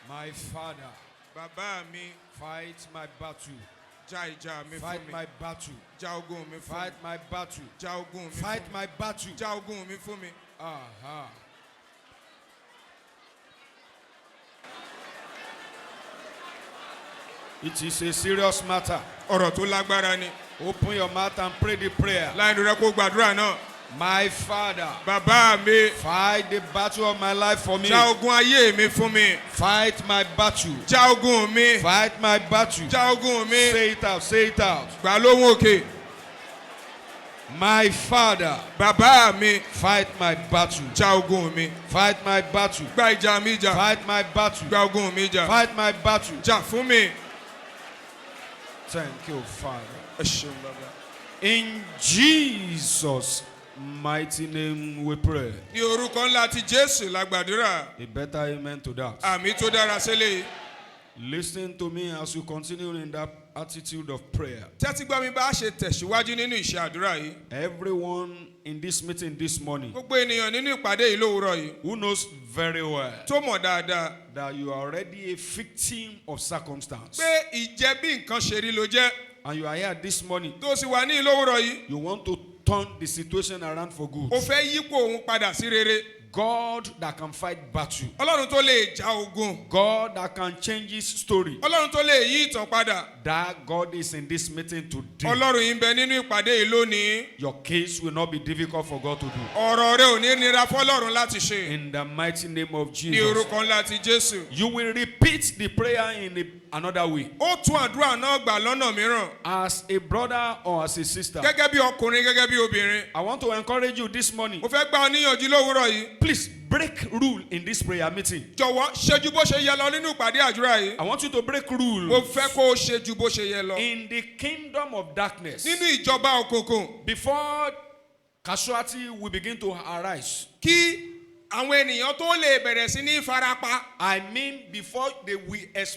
My Father, Bàbá mi, fight my battle. já ìjà mi Fight fún mi. my battle. Já ogun mi fún Fight mi. my battle. Já ogun mi Fight fún mi. my battle. Já ogun mi fún mi. Aha. It is a serious matter. Ọ̀rọ̀ tó lágbára ni. Open your mouth and pray the prayer. Láìnú rẹ kó gbàdúrà náà. My Father, Bàbá mi, fight the battle of my life for me. já ogun ayé mi fún mi. Fight my battle. Já ogun mi. Fight my battle. Já ogun mi. Say it out. Say it out. Gbà lóhùn òkè. My Father, Bàbá mi, fight my battle. já ogun mi. Fight my battle. Gba ìjà mi jà. Fight my battle. Gba ogun mi jà. Fight my battle. Jà fún mi. Thank you, Father. Ẹ ṣeun bàbá. In Jesus' mighty name we pray. Ní orúkọ ńlá ti Jésù la gbàdúrà. A better amen to that. Àmì tó dára sílẹ̀. Listen to me as you continue in that attitude of prayer. Tẹ́tí gbọ́ mi bá ṣe tẹ̀síwájú nínú iṣẹ́ àdúrà yìí. Everyone in this meeting this morning Gbogbo ènìyàn nínú ìpàdé yìí lówùúrọ̀ yìí. who knows very well Tó mọ̀ dáadáa that you are already a victim of circumstance pé ìjẹ́ bí nǹkan ṣe rí ló jẹ́. and you are here this morning, Tó sì wà ní ìlówùúrọ̀ yìí. you want to turn the situation around for good. Ó fẹ́ yípo òun padà sí rere. God that can fight battle, Ọlọ́run tó lè já ogun. God that can change his story, Ọlọ́run tó lè yí ìtàn padà. that God is in this meeting today. Ọlọ́run yìí ń bẹ nínú ìpàdé yìí lónìí. Your case will not be difficult for God to do. Ọ̀rọ̀ rẹ ò ní nira fọ́lọ́run láti ṣe. In the mighty name of Ní Jesus. orúkọ ńlá ti Jésù. You will repeat the prayer in another way. Ó tún àdúrà náà gbà lọ́nà mìíràn. As a brother or as a sister, Gẹ́gẹ́ bí ọkùnrin gẹ́gẹ́ bí obìnrin. I want to encourage you this morning. Mo fẹ́ gbà ọ níyànjú lówùúrọ̀ yìí. Please break rule in this prayer meeting. Jọ̀wọ́ ṣe ju bó ṣe yẹ lọ nínú ìpàdé àdúrà yìí. I want you to break Mo rule. fẹ́ kó o ṣe ju bó ṣe yẹ lọ. In the kingdom of darkness, Nínú ìjọba òkùnkùn, before casualty will begin to arise, kí àwọn ènìyàn tó lè bẹ̀rẹ̀ sí ní farapa. I mean before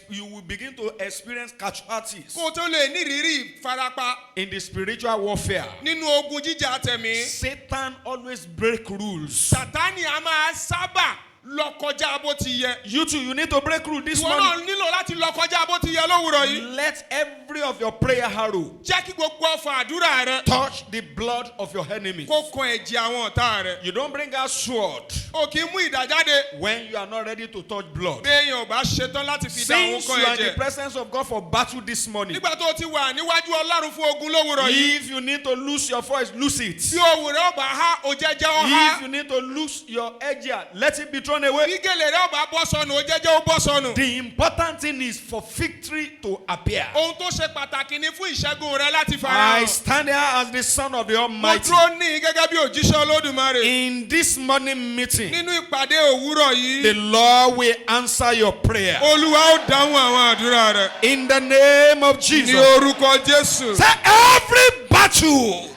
you will begin to experience casualties Kó o tó lè nírìírí farapa in the spiritual warfare. nínú ogun jíjà tẹ̀mí. Satan always break rules. Sàtánì a máa sábà lọ kọjá bó ti yẹ. You too, you need to break rule this Ìwọ morning. náà nílò láti lọ kọjá bó ti yẹ lówùúrọ̀ yìí. Let every of your prayer arrow Jẹ́ kí gbogbo ọfà àdúrà rẹ touch the blood of your enemies. kó kan ẹ̀jẹ̀ àwọn ọ̀tá rẹ. You don't bring out sword O kì í mú ìdá jáde. when you are not ready to touch blood. Béèyàn ò bá ṣetán láti fi dá òun Since kan you are in the ẹ̀jẹ̀. presence of God for battle this morning, Nígbà tó o ti wà níwájú Ọlọ́run fún ogun lówùúrọ̀ yìí. if you need to lose your voice, lose it. Bí òwú rẹ ọba há, o jẹ́jẹ́ ó If há. you need to lose your edge, let it be thrown away. Bí gèlè rẹ ọba bọ́ sọnù, o jẹ́jẹ́ ó bọ́ sọnù. The important thing is for victory to appear. Ohun tó ṣe pàtàkì ni fún ìṣẹ́gun rẹ láti I farahàn. stand here as the Son of the Mo Almighty. dúró ní gẹ́gẹ́ bí òjíṣẹ́ Olódùmarè. In this morning meeting, Nínú ìpàdé òwúrọ̀ the yìí, Lord will answer your prayer. Olúwa ó dáhùn àwọn àdúrà rẹ. In the name of Ní Jesus. orúkọ Jésù. Say every battle.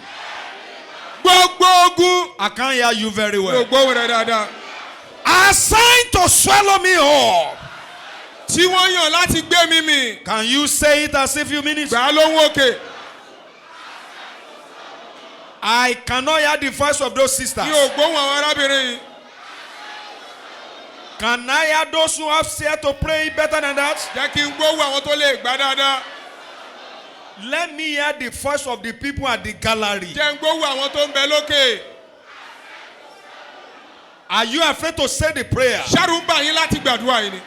Gbogbo ogun. I can't hear you very well. Gbogbo ohùn rẹ dáadáa. Assigned to swallow me up. Tí wọ́n yàn láti gbé mi mì. Can you say it as if you mean it? Gbà á lóhùn òkè. I cannot hear the voice of those sisters. Mi ò gbóhùn àwọn arábìnrin yìí. Can I hear those who have said to pray better than that? Jẹ́ kí n gbóhùn àwọn tó lè gbà dáadáa. Let me hear the voice of the people at the gallery. Jẹ́ n gbóhùn àwọn tó ń bẹ lókè. Are you afraid to say the prayer? Ṣẹ́rù ń bà yín láti gbàdúrà yìí ni.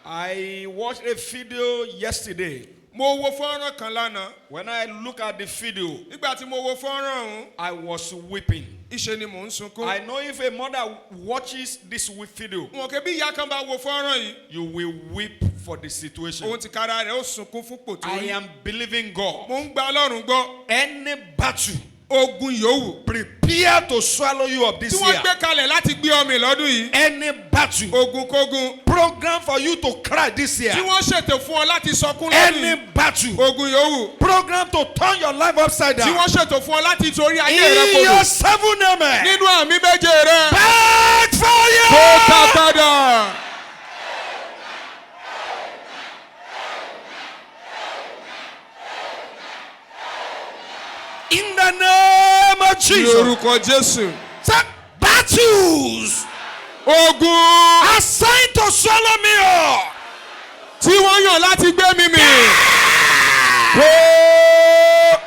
I watched a video yesterday. Mo wo fọ́nrán kan lánàá. When I look at the video, Nígbà tí mo wo fọ́nrán ọ̀hún, I was weeping. ìṣe ni mò ń sunkún. I know if a mother watches this video, Wọn kò bí ìyá kan bá wo fọ́nrán yìí, you will weep for the situation. òun ti kára rẹ̀ ó sunkún fún pò tó I rí. am believing God. Mo ń gba Ọlọ́run gbọ́. Any battle, Ogun yòówù. prepare to swallow you up Tí this wọ́n year. gbé kalẹ̀ láti gbé ọmọ lọ́dún yìí. Any battle, Ogun kógun. program for you to cry this year. Tí wọ́n ṣètò fún ọ láti sọkún lọ́dún Any yìí. battle, Ogun yòówù. program to turn your life upside Tí down. wọ́n ṣètò fún ọ láti torí ayé rẹ In your kodò. 7 amen. Nínú àmì méje rẹ. Backfire! Kó ká padà. In the name of Ní Jesus. orúkọ Jésù. Say, battles Ogun assigned to swallow me up. tí wọ́n yàn láti gbé mi mì.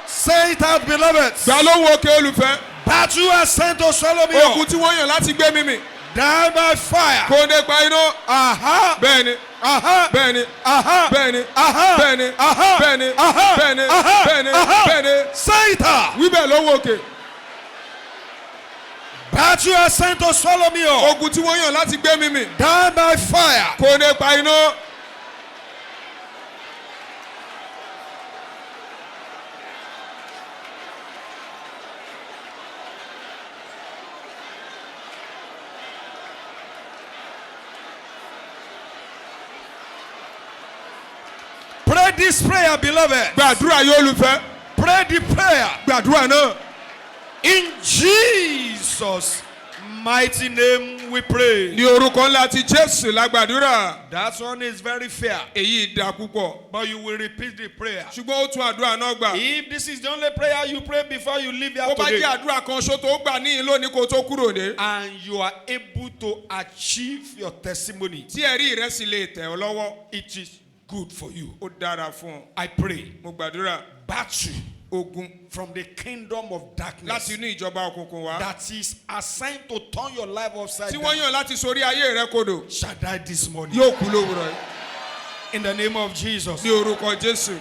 Say it out, beloved. Gbà lóhùn òkè olùfẹ́. Battle assigned to swallow me Ogun up. tí wọ́n yàn láti gbé mi mì. Die by fire. Kò nípa iná. Aha. Bẹ́ẹ̀ni. Aha. Bẹ́ẹ̀ni. Aha. Bẹ́ẹ̀ni. Aha. Bẹ́ẹ̀ni. Aha. Bẹ́ẹ̀ni. Aha. Bẹ́ẹ̀ni. Aha. Bẹ́ẹ̀ni. Aha. Bẹ́ẹ̀ni. Say it out. Wí bẹ́ẹ̀ lóhùn òkè. Battle assigned to swallow me up. Ogun tí wọ́n yàn láti gbé mi mì. Die by fire. Kò nípa iná. Pray this prayer, beloved. Gbàdúrà yóò olùfẹ́. Pray the prayer. Gbàdúrà náà. In Jesus' mighty name we pray. Ní orúkọ ńlá ti Jésù la gbàdúrà. That one is very fair. Èyí dà púpọ̀. But you will repeat the prayer. Ṣùgbọ́n ó tún àdúrà náà gbà. If this is the only prayer you pray before you leave here Ó bá today, jẹ́ àdúrà kan ṣó tó gbà ní lónìí kó tó kúrò dé. and you are able to achieve your testimony, Tí ẹ̀rí rẹ̀ sì lè tẹ̀ ọ́ lọ́wọ́. it is good for you. Ó dára fún ọ. I pray. Mo gbàdúrà. Battle Ogun from the kingdom of darkness láti inú ìjọba òkùnkùn wá. that is assigned to turn your life upside Tí wọ́n down yàn láti sorí ayé rẹ kodò. shall die this morning. Yóò kú lówùrọ̀ yìí. In the name of Jesus. Ní orúkọ Jésù.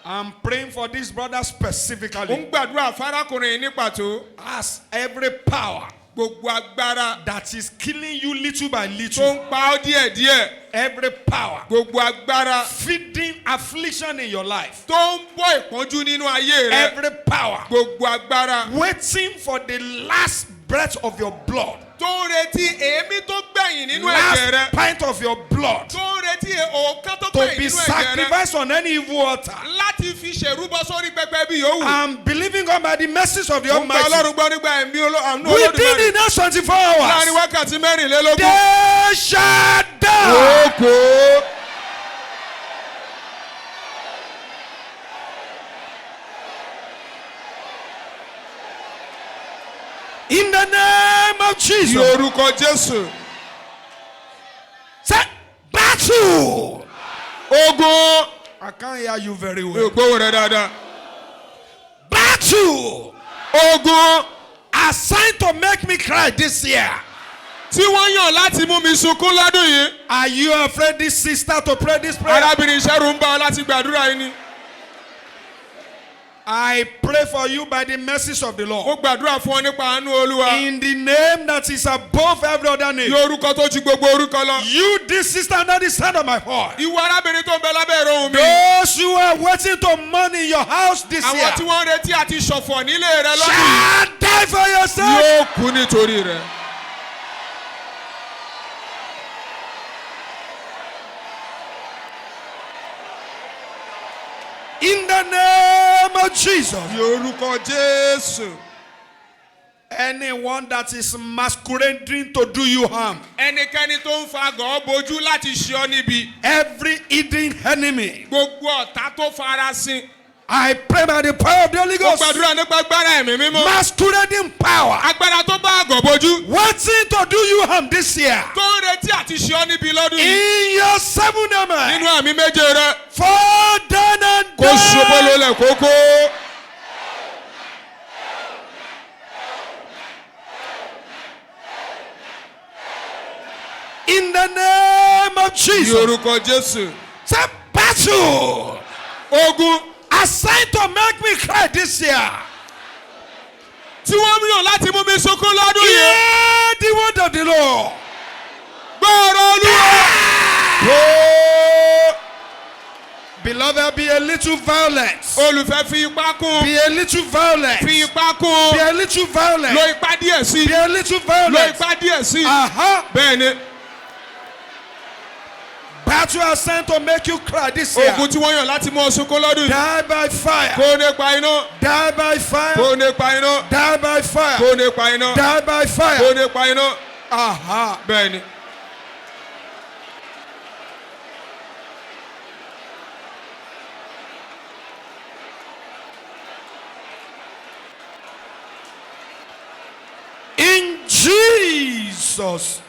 I'm praying for this brother Ó ń specifically. gbàdúrà fárákùnrin ní pàtó. As every power Gbogbo agbára that is killing you little by tó little, ń pa ọ́ díẹ̀díẹ̀. every power Gbogbo agbára feeding affliction in your life, tó ń bọ́ ìpọ́njú nínú ayé rẹ. every power Gbogbo agbára waiting for the last breath of your blood, tó ń retí èémí tó gbẹ̀yìn nínú ẹ̀jẹ̀ rẹ. last pint of your blood, Tó ń retí òòkán tó to gbẹ̀yìn be nínú ẹ̀jẹ̀ rẹ. sacrificed on any evil altar. Láti fi ṣèrúbọ sórí pẹpẹ bí yòówù. I'm believing God by the message of the Mo ń gba Almighty. Ọlọ́run gbọ́ nígbà ẹ̀mí àánú Within Olódùmarè. the next 24 Láàrin hours, wákàtí mẹ́rìnlélógún. they shall die. Òkò. In the name of Ní Jesus. orúkọ Jésù. Say, battle. Ogun. I can't hear you very Mi ò well. gbóhùn rẹ dáadáa. Battle. Ogun. Assigned to make me cry this year. Tí wọ́n yàn láti mú mi sunkún lọ́dún yìí. Are you afraid, this sister, to pray this prayer? Arábìnrin ìṣẹ́rù ń bá ọ láti gbàdúrà yìí ni. I pray for you by the mercies of the Mo Lord. gbàdúrà fún ọ nípa àánú Olúwa. In the name that is above every other Ní name. orúkọ tó ju gbogbo orúkọ lọ. You, this sister, under the sound of my voice. Ìwọ arábìnrin tó ń bẹ lábẹ́ ìrọ̀hùn mi. Those who are waiting to mourn in your house this Àwọn year tí wọ́n ń retí àti ṣọ̀fọ̀ nílé rẹ lọ́dún yìí. shall die for yourself. Yóò kú nítorí rẹ. In the name of Jesus. Ní orúkọ Jésù. Anyone that is masquerading to do you harm, Ẹnikẹ́ni tó ń fa àgọ́ bojú láti ṣe ọ́ níbi. every hidden enemy, Gbogbo ọ̀tá tó farasin. I pray by the power of the Holy Mo Ghost. gbàdúrà nípa agbára ẹ̀mí mímọ́. Masquerading power, Agbára tó bá àgọ́ bojú. waiting to do you harm this year. Tó ń retí àti ṣe ọ́ níbi lọ́dún yìí. In your 7 Nínú number, àmì méje rẹ. fall down and Kó ṣubú die. lólẹ̀ kókó. In the name of Ní Jesus. orúkọ Jésù. Say battle. Ogun Assigned to make me cry this year. tí wọ́n mú yàn láti mú mi sunkún lọ́dún yìí. Hear the word of the Lord. Gbọ́rọ̀ Olúwa. Beloved, be a little violent. Olùfẹ́ fi ipá kún. Be a little violent. Fi ipá Be kún. a little violent. Lo ipá díẹ̀ sí. Be a little Lo violent. ipá díẹ̀ sí. Aha. Bẹ́ẹ̀ni, Battle assigned to make you cry this year. ogun tí wọ́n yàn láti mú ọ sunkún lọ́dún yìí. Die by fire. Kó nípa iná. Die by fire. Kó nípa iná. Die by fire. Kó nípa iná. Die by Kó fire. nípa iná. Aha. Bẹ́ẹ̀ni. In Jesus'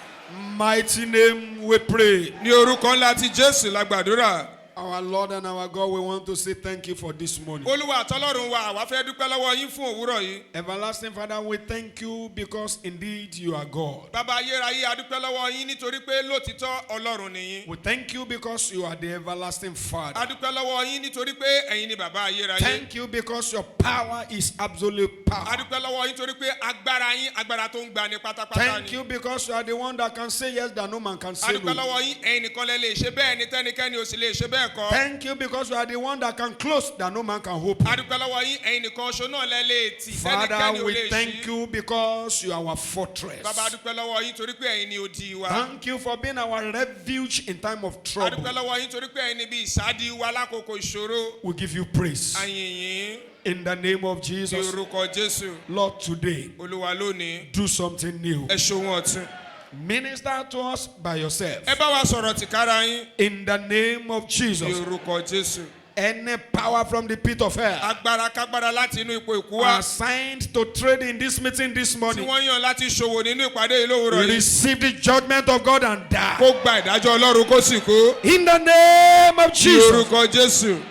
mighty name we pray. Ní orúkọ ńlá ti Jésù la gbàdúrà. Our Lord and our God, we want to say thank you for this morning. Olúwa àtọlọ́run wa, àwa fẹ́ dúpẹ́ lọ́wọ́ yín fún òwúrọ̀ yìí. Everlasting Father, we thank you because indeed you are God. Bàbá ayérayé, a dúpẹ́ lọ́wọ́ yín nítorí pé lótìtọ́ Ọlọ́run ni yín. We thank you because you are the everlasting A Father. dúpẹ́ lọ́wọ́ yín nítorí pé ẹ̀yin ni bàbá ayérayé. Thank you because your power is absolute A power. dúpẹ́ lọ́wọ́ yín torí pé agbára yín agbára tó ń gbani pátápátá Thank ni. you because you are the one that can say yes that no man can A say dúpẹ́ no. lọ́wọ́ yín ẹ̀yin nìkan lẹ lè ṣe bẹ́ẹ̀ ni tẹ́nikẹ́ni ò sì lè ṣe bẹ́ẹ̀ kọ́. Thank you because you are the one that can close that no man can open. A dúpẹ́ lọ́wọ́ yín ẹ̀yin nìkan ṣo náà lẹ lè tì tẹ́nikẹ́ni Father, ò lè we ṣí. thank you because you are our fortress. Bàbá a dúpẹ́ lọ́wọ́ yín torí pé ẹ̀yin ni odi wa. Thank you for being our refuge in time of A trouble. dúpẹ́ lọ́wọ́ yín torí pé ẹ̀yin ni bí ìsádi wa lákòókò ìṣòro. We give you praise. Àyìn yín In the name of ní Jesus, orúkọ Jésù. Lord, today, Olúwa lónìí do something new. ẹ ṣohun ọ̀tun. Minister to us by yourself. Ẹ bá wa sọ̀rọ̀ tìkára yín In the name of ní Jesus, orúkọ Jésù. any power from the pit of hell Agbára kágbára láti inú ipò ìkú wa. assigned to trade in this meeting this Tí morning, wọ́n yàn láti ṣòwò nínú ìpàdé yìí lówùrọ̀ yìí. receive the judgment of God and die. Kó gba ìdájọ́ Ọlọ́run kó sì kú. In the name of Ní Jesus. orúkọ Jésù.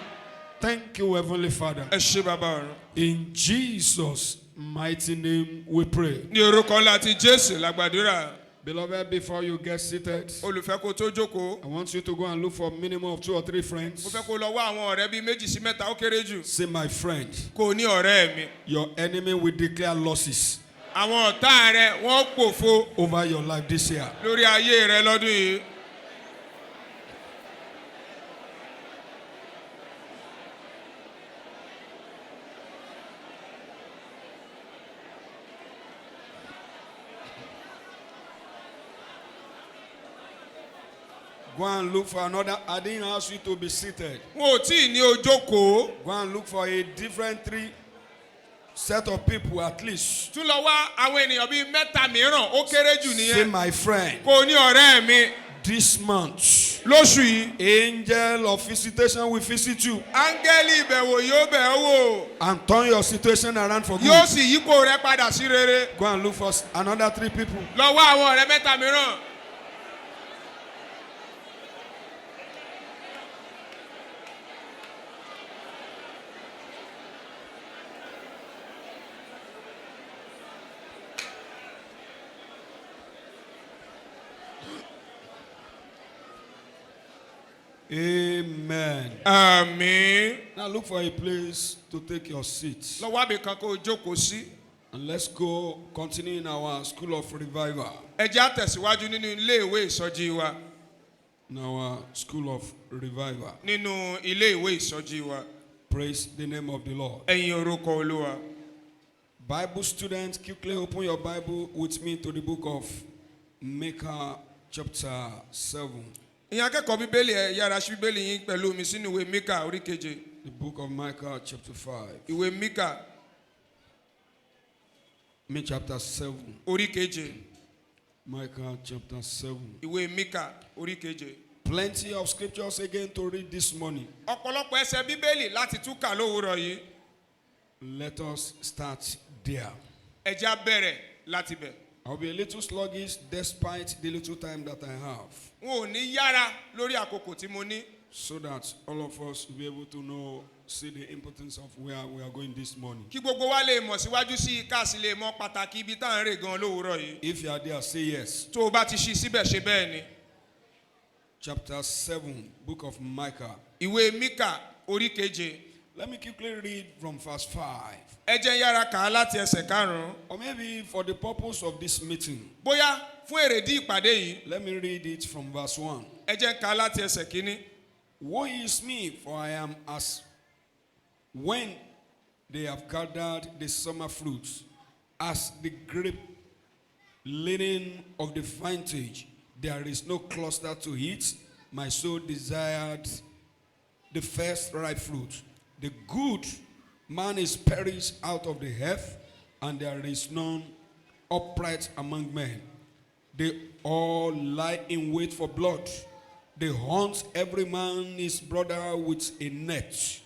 Thank you, Heavenly Father. Ẹ ṣé bàbá ọ̀run. In Jesus' mighty name we pray. Ní orúkọ ńlá ti Jésù la gbàdúrà. Beloved, before you get seated, Olùfẹ́ kó tó jókòó. I want you to go and look for a minimum of 2 or 3 Mo friends. fẹ́ kó lọ wá àwọn ọ̀rẹ́ bíi méjì sí mẹ́ta ó kéré jù. Say, my friend, Kó o ní ọ̀rẹ́ mi. your enemy will declare losses Àwọn ọ̀tá rẹ̀ wọ́n pòfo over your life this year. lórí ayé rẹ̀ lọ́dún yìí. Go and look for another. I didn't ask you to be seated. Wọn ò tí ì ní o jókòó. Go and look for a different 3 set of people at least. Tún lọ wá àwọn ènìyàn bíi mẹ́ta mìíràn ó kéré jù Say, nìyẹn. my friend, Kó o ní ọ̀rẹ́ mi. this month, Lóṣù yìí, angel of visitation will visit you áńgẹ́lì ìbẹ̀wò yóò bẹ̀ ọ́ wò. and turn your situation around for Yóò good. sì yípo rẹ padà sí rere. Go and look for another 3 people. Lọ wá àwọn ọ̀rẹ́ mẹ́ta mìíràn. Amen. Àmín. Now look for a place to take your seat. Lọ wá ibì kan kó o jókòó sí. And let's go continue in our school of revival. Ẹ jẹ́ á tẹ̀síwájú nínú ilé ìwé ìsọjí wa. In our school of revival. Nínú ilé ìwé ìsọjí wa. Praise the name of the Lord. Ẹ̀yin orúkọ Olúwa. Bible students, quickly open your Bible with me to the book of Micah chapter 7. Ìyẹn akẹ́kọ̀ọ́ Bíbélì ẹ yára ṣí Bíbélì yín pẹ̀lú mi sínú ìwé Míkà orí keje. The book of Micah chapter 5. Ìwé Míkà Micah chapter 7. orí keje. Micah chapter 7. Ìwé Míkà orí keje. Plenty of scriptures again to read this morning. Ọ̀pọ̀lọpọ̀ ẹsẹ̀ Bíbélì láti túkà lówùúrọ̀ yìí. Let us start there. Ẹ jẹ́ á bẹ̀rẹ̀ láti bẹ̀. I'll be a little sluggish despite the little time that I have, N ò ní yára lórí àkókò tí mo ní. so that all of us will be able to know, see the importance of where we are going this morning. Kí gbogbo wa lè mọ̀ síwájú sí i ká sì lè mọ̀ pàtàkì ibi tá à ń rè gan lówùúrọ̀ yìí. If you are there, say yes. Tó o bá ti ṣí síbẹ̀ ṣe bẹ́ẹ̀ ni. Chapter 7, book of Micah. Ìwé Míkà orí keje. Let me quickly read from verse 5. Ẹ jẹ́ yára kà á láti ẹsẹ̀ karùn-ún. Or maybe for the purpose of this meeting, Bóyá fún èrèdí ìpàdé yìí, let me read it from verse 1. ẹ jẹ́ kà á láti ẹsẹ̀ kínní. Woe is me, for I am as when they have gathered the summer fruits, as the grape laden of the vintage. There is no cluster to eat. My soul desired the first ripe fruit. The good man is perished out of the earth, and there is none upright among men. They all lie in wait for blood. They hunt every man his brother with a net,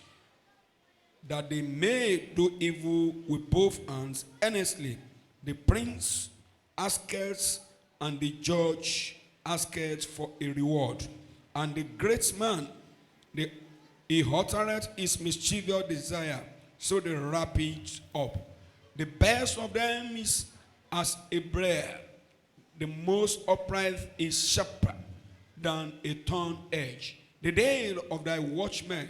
that they may do evil with both hands earnestly. The prince asketh, and the judge asketh for a reward, and the great man, he uttereth his mischievous desire, so they wrap it up. The best of them is as a bread, the most upright is sharper than a thorn edge. The day of thy watchmen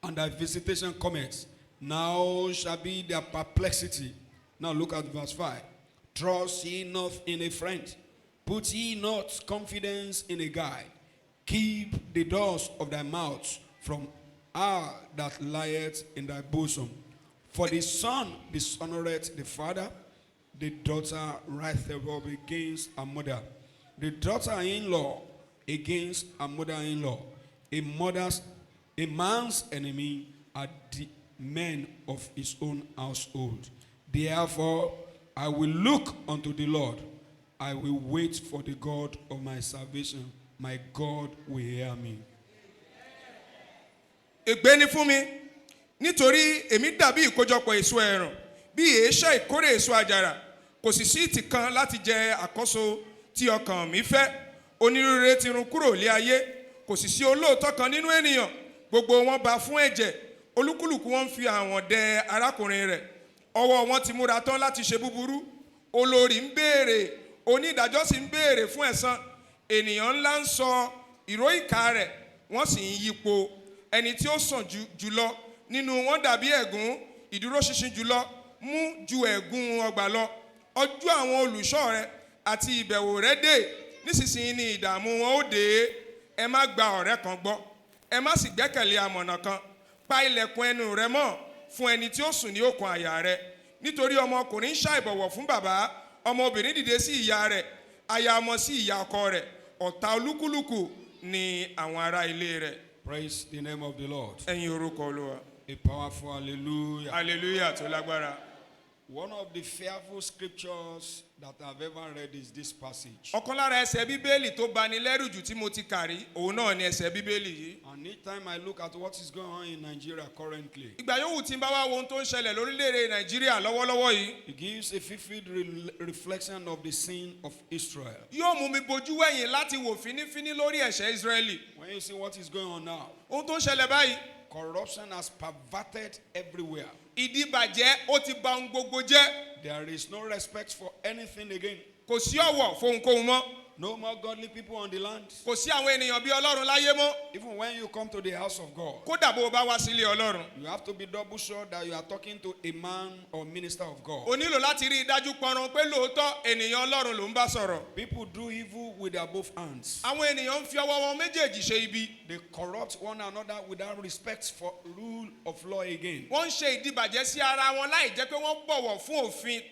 and thy visitation cometh, now shall be their perplexity. Now look at verse 5. Trust ye not in a friend, put ye not confidence in a guide. Keep the doors of thy mouth from her that lieth in thy bosom. For the son dishonoreth the father, the daughter riseth up against her mother, the daughter-in-law against her mother-in-law. A man's enemy are the men of his own household. Therefore, I will look unto the Lord. I will wait for the God of my salvation. My God will hear me. Ègbé ni fún mi, nítorí èmi dàbí ìkójọpọ̀ èso ẹ̀rùn, bí èéṣẹ́ ìkórè èso àjàrà, kò sì sí ìtì kan láti jẹ àkọ́so tí ọkàn mi fẹ́. Onírúurú ti run kúrò lé ayé, kò sì sí olóòótọ́ kan nínú ènìyàn. Gbogbo wọn bá fún ẹ̀jẹ̀, olúkúlùkù wọn fi àwọn dẹ arákùnrin rẹ̀. Ọwọ́ wọn ti múra tán láti ṣe búburú. Olórí ń béèrè, onídàájọ́ sì ń béèrè fún ẹ̀san. Ènìyàn ńlá ń sọ ìró ìkà rẹ̀, wọ́n sì ń yípo. Ẹni tí ó sàn jùlọ nínú wọn dàbí ẹ̀gún, ìdúróṣinṣin jùlọ mú ju ẹ̀gún ọgbà lọ. Ọjọ́ àwọn olùṣọ́ rẹ̀ àti ìbẹ̀wò rẹ̀ dé, nísinsìnyí ni ìdààmú wọn ó dé. Ẹ má gba ọ̀rẹ́ kan gbọ́, ẹ má sì gbẹ́kẹ̀lé amọ̀nà kan. Pa ilẹ̀kùn ẹnu rẹ mọ́ fún ẹni tí ó sùn ní òkun àyà rẹ. Nítorí ọmọkùnrin ń ṣàìbọ̀wọ̀ fún bàbá, ọmọbìnrin dìde sí ìyá rẹ̀, aya ọmọ sí ìyá ọkọ rẹ̀. Ọ̀tá olúkúlùkù ni àwọn ará ilé rẹ̀. Praise the name of the Lord. Ẹ̀yin orúkọ Olúwa. A powerful hallelujah. Hallelujah tó lágbára. One of the fearful scriptures that I've ever read is this passage. Ọ̀kan lára ẹsẹ̀ Bíbélì tó bani lẹ́rù jù tí mo ti kà rí, òun náà ni ẹsẹ̀ Bíbélì yìí. And each time I look at what is going on in Nigeria currently, Ìgbà yòówù tí n bá wá wo ohun tó ń ṣẹlẹ̀ lórílẹ̀-èdè Nàìjíríà lọ́wọ́lọ́wọ́ yìí, it gives a vivid reflection of the sin of Israel. yóò mú mi bojú wẹ̀yìn láti wò fínífíní lórí ẹ̀ṣẹ̀ Ísírẹ́lì. When you see what is going on now, Ohun tó ń ṣẹlẹ̀ báyìí, corruption has perverted everywhere. ìdíbàjẹ́ ó ti ba ohun gbogbo jẹ́. There is no respect for anything again. Kò sí ọ̀wọ̀ fóhunkóhun mọ́. No more godly people on the land. Kò sí àwọn ènìyàn bí Ọlọ́run láyé mọ́. Even when you come to the house of God, Kódà bó o bá wá sílé Ọlọ́run, you have to be double sure that you are talking to a man or minister of God. o nílò láti rí i dájú pọnran pé lóòótọ́ ènìyàn Ọlọ́run ló ń bá sọ̀rọ̀. People do evil with their both hands. Àwọn ènìyàn ń fi ọwọ́ wọn méjèèjì ṣe ibi. They corrupt one another without respect for rule of law again. Wọ́n ń ṣe ìdíbàjẹ́ sí ara wọn láì jẹ́ pé wọ́n bọ̀wọ̀ fún òfin.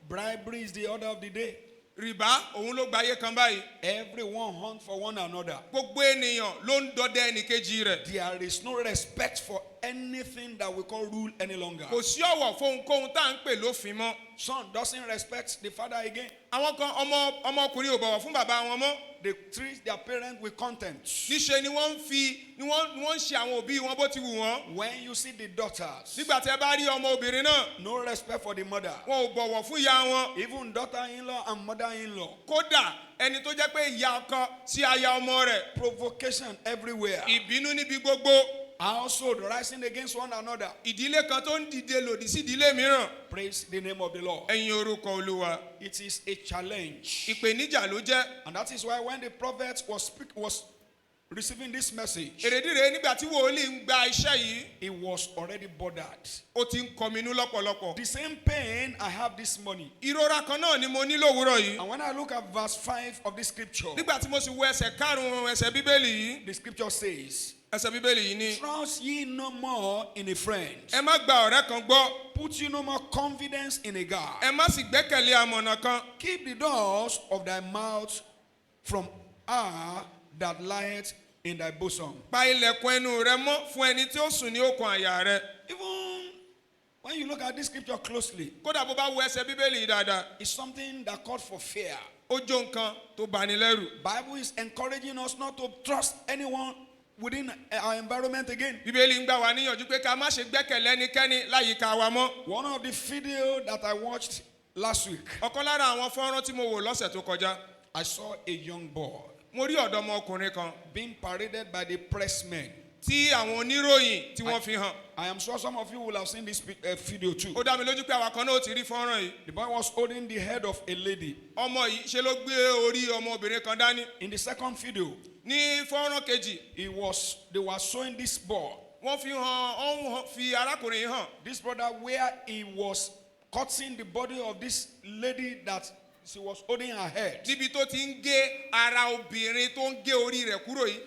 Bribery is the order of the day. Rìbá òun ló gbayé kan báyìí. Everyone hunt for one another. Gbogbo ènìyàn ló ń dọdẹ ẹnìkejì rẹ̀. There is no respect for anything that we call rule any longer. Kò sí ọ̀wọ̀ fóhunkóhun tá à ń pè lófin mọ́. Son doesn't respect the father again. Àwọn kan ọmọkùnrin ò bọ̀wọ̀ fún bàbá wọn mọ́. They treat their parents with contempt. Níṣe ni wọ́n ń ṣe àwọn òbí wọn bó ti wù wọ́n. When you see the daughters, Nígbà tí ẹ bá rí ọmọ obìnrin náà, no respect for the mother. wọn ò bọ̀wọ̀ fún ìyá wọn. Even daughter-in-law and mother-in-law. Kódà ẹni tó jẹ́ pé ìyá ọkọ sí aya ọmọ rẹ̀. Provocation everywhere. Ìbínú níbi gbogbo. Household rising against one another. Ìdílé kan tó ń dìde lòdì sí ìdílé mìíràn. Praise the name of the Lord. Ẹ̀yin orúkọ Olúwa. It is a challenge. Ìpèníjà ló jẹ́. And that is why when the prophet was receiving this message, Èrèdíre nígbà tí wòlíì ń gba iṣẹ́ yìí, he was already bothered. ó ti ń kọminú lọ́pọ̀lọpọ̀. The same pain I have this morning. Ìrora kan náà ni mo ní lówùúrọ̀ yìí. And when I look at verse 5 of this scripture, Nígbà tí mo sì wo ẹsẹ̀ karùn-ún ẹsẹ̀ Bíbélì yìí, the scripture says, ẹsẹ̀ Bíbélì yìí ní. trust ye no more in a friend. Ẹ má gba ọ̀rẹ́ kan gbọ́. Put you no more confidence in a God. Ẹ má sì gbẹ́kẹ̀lé amọ̀nà kan. Keep the doors of thy mouth from her that lieth in thy bosom. Pa ilẹ̀kùn ẹnu rẹ mọ́ fún ẹni tí ó sùn ní òkun àyà rẹ. Even when you look at this scripture closely, Kódà bó bá wo ẹsẹ̀ Bíbélì yìí dáadáa, it's something that calls for fear. ó jó nǹkan tó bani lẹ́rù. Bible is encouraging us not to trust anyone within our environment again. Bíbélì ń gbà wá níyànjú pé ká má ṣe gbẹ́kẹ̀lé ẹnikẹ́ni láyìíká wa mọ́. One of the video that I watched last week, Ọ̀kan lára àwọn fọ́nrán tí mo wò lọ́sẹ̀ tó kọjá, I saw a young boy mo rí ọ̀dọ́mọkùnrin kan being paraded by the pressmen. tí àwọn oníròyìn tí wọ́n fi hàn. I am sure some of you will have seen this video too. ó dá mi lójú pé àwa kan náà ti rí fọ́nrán yìí. The boy was holding the head of a lady. ọmọ yìí ṣe ló gbé orí ọmọbìnrin kan dání. In the second video, ní fọ́nrán kejì they were showing this boy. wọ́n fi hàn ọ̀hún fi arákùnrin yìí hàn. This brother, where he was cutting the body of this lady that she was holding her head. níbi tó ti ń gé ara obìnrin tó ń gé orí rẹ̀ kúrò yìí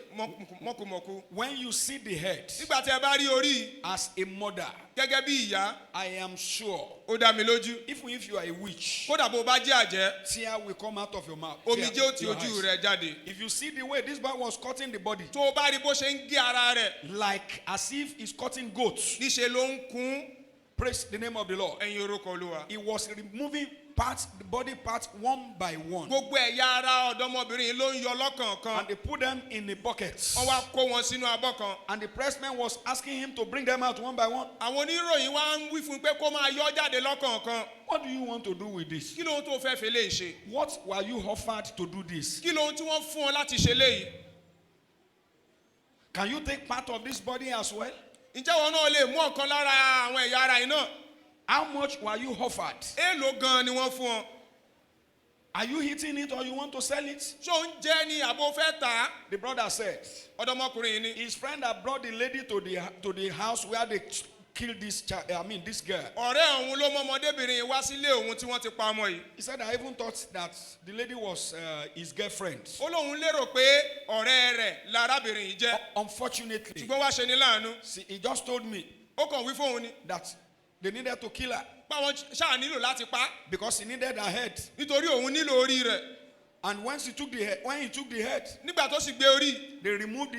mọ́kùmọ́kù. When you see the head, nígbà tí ẹ bá rí orí yìí as a mother, gẹ́gẹ́ bí ìyá I am sure, ó dá mi lójú. even if you are a witch, kódà bó bá jẹ́ àjẹ́ tear will come out of your mouth. omijé Tear ó ti your ojú eyes. rẹ̀ jáde. If you see the way this boy was cutting the body, tó o bá rí bó ṣe ń gé ara rẹ̀ like as if he's cutting goats, níṣe ló ń kún praise the name of the Lord. ẹ̀yìn orúkọ Olúwa. He was removing parts, the body parts, one by one, gbogbo ẹ̀yà ara ọ̀dọ́mọbìnrin yìí ló ń yọ lọ́kọ̀ọ̀kan. and they put them in a bucket. wọ́n wá kó wọn sínú abọ́ kan. And the pressman was asking him to bring them out one by one. àwọn oníròyìn wá ń wí fún un pé kó máa yọ jáde lọ́kọ̀ọ̀kan. What do you want to do with this? kí lóhun tó fẹ́ fi lè ṣe. What were you offered to do this? kí lóhun tí wọ́n fún ọ láti ṣe léyìí. Can you take part of this body as well? ǹjẹ́ wọn náà lè mú ọ̀kan lára àwọn ẹ̀yà ara yìí náà. How much were you offered? èèlò gan-an ni wọ́n fún ọ. Are you eating it or you want to sell it? ṣó ń jẹ́ ni àbò fẹ́ tà á. The brother said ọ̀dọ́mọkùnrin yìí ni. his friend had brought the lady to the house where they killed this this girl. ọ̀rẹ́ òun ló mọ ọmọdébìnrin yìí wá sílé òun tí wọ́n ti pa ọmọ yìí. He said, I even thought that the lady was his girlfriend. ó lóun lérò pé ọ̀rẹ́ rẹ̀ lárábìnrin yìí jẹ́. Unfortunately, ṣùgbọ́n wá ṣe ní láàánú. see, he just told me ó kàn wí fóun ni. that they needed to kill her páwọn ṣáà nílò láti pa á. because he needed her head. nítorí òun nílò orí rẹ̀. And when he took the head, nígbà tó sì gbé orí. they removed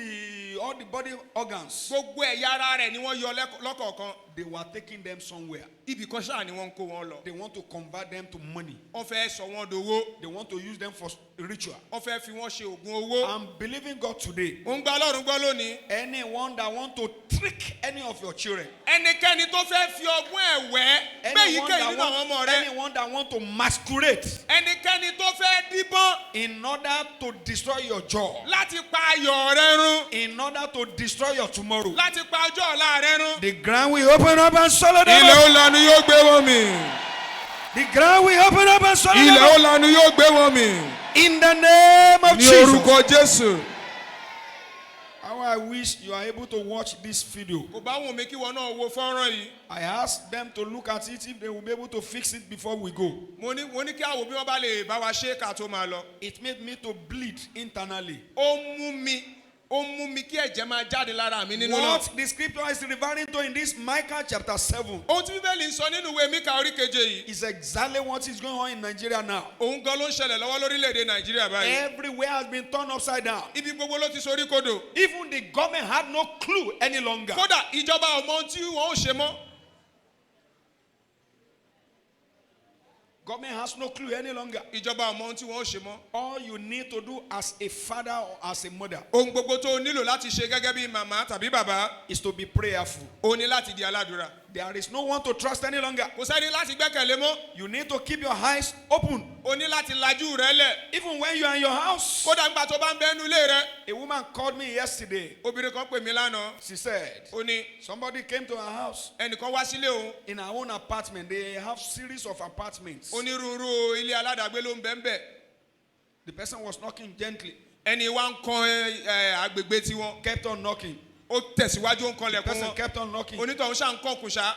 all the body organs. gbogbo ẹ̀yà ara rẹ̀ ni wọ́n yọ lọ́kọ̀ọ̀kan. They were taking them somewhere. ibì kan ṣáà ni wọ́n ń kó wọn lọ. They want to convert them to money. wọ́n fẹ́ sọ wọ́n dowó. They want to use them for ritual. wọ́n fẹ́ fi wọ́n ṣe oògùn owó. I'm believing God today. ó ń gba Ọlọ́run gbọ́ lónìí. Anyone that want to trick any of your children, ẹnikẹ́ni tó fẹ́ fi ọgbọ́n ẹ̀wẹ́ gbé yíkéyìí nínú àwọn ọmọ rẹ. anyone that want to masquerade ẹnikẹ́ni tó fẹ́ díbọ́n in order to destroy your joy, láti pa ayọ̀ rẹ run. in order to destroy your tomorrow, láti pa ọjọ́ ọ̀la rẹ run. the ground will open up and swallow them ilẹ̀ up. ó lanu yóò gbé wọn mì. The ground will open up and swallow them ilẹ̀ ó up. lanu yóò gbé wọn mì. In the name of ní Jesus. orúkọ Jésù. How I wish you are able to watch this video. kò bá wùn mí kí wọn náà wo fọ́nrán yìí. I asked them to look at it if they will be able to fix it before we go. mo ní kí àwò bí wọ́n bá lè bá wa ṣe ká tó máa lọ. It made me to bleed internally. ó mú mi kí ẹ̀jẹ̀ máa jáde lára mi nínú náà. What the scripture is referring to in this Micah chapter 7 ohun tí bíbélì ń sọ nínú ìwé Míkà orí keje yìí. is exactly what is going on in Nigeria now. òun gan ló ń ṣẹlẹ̀ lọ́wọ́ lórílẹ̀‐èdè Nàìjíríà báyìí. Everywhere has been turned upside down. ibi gbogbo ló ti sorí kodò. Even the government had no clue any longer. kódà ìjọba ò mọ ohun tí wọ́n ò ṣe mọ́. Government has no clue any longer. ìjọba ò mọ ohun tí wọ́n ò ṣe mọ́. All you need to do as a father or as a mother ohun gbogbo tó o nílò láti ṣe gẹ́gẹ́ bí màmá tàbí bàbá. is to be prayerful. o ní láti di aládùúrà. There is no one to trust any longer. kò sẹ́ni láti gbẹ́kẹ̀lé mọ́. You need to keep your eyes open. o ní láti lajú rẹ lẹ̀. Even when you are in your house. kódà ńgbà tó bá ń bẹ́nu ilé rẹ. A woman called me yesterday. obìnrin kan pè mí lánàá. She said, ó ní somebody came to her house. ẹnìkan wá sílé òun. In her own apartment, they have series of apartments. onírúurú ilé aládàgbé ló ń bẹ ń bẹ. The person was knocking gently. ẹni wá ń kan agbègbè tiwọn. Kept on knocking. ó tẹ̀síwájú ń The kanlẹ̀kùn person wọn. kept on knocking. onítọ̀hún ṣáà ń kọ̀kùn ṣá.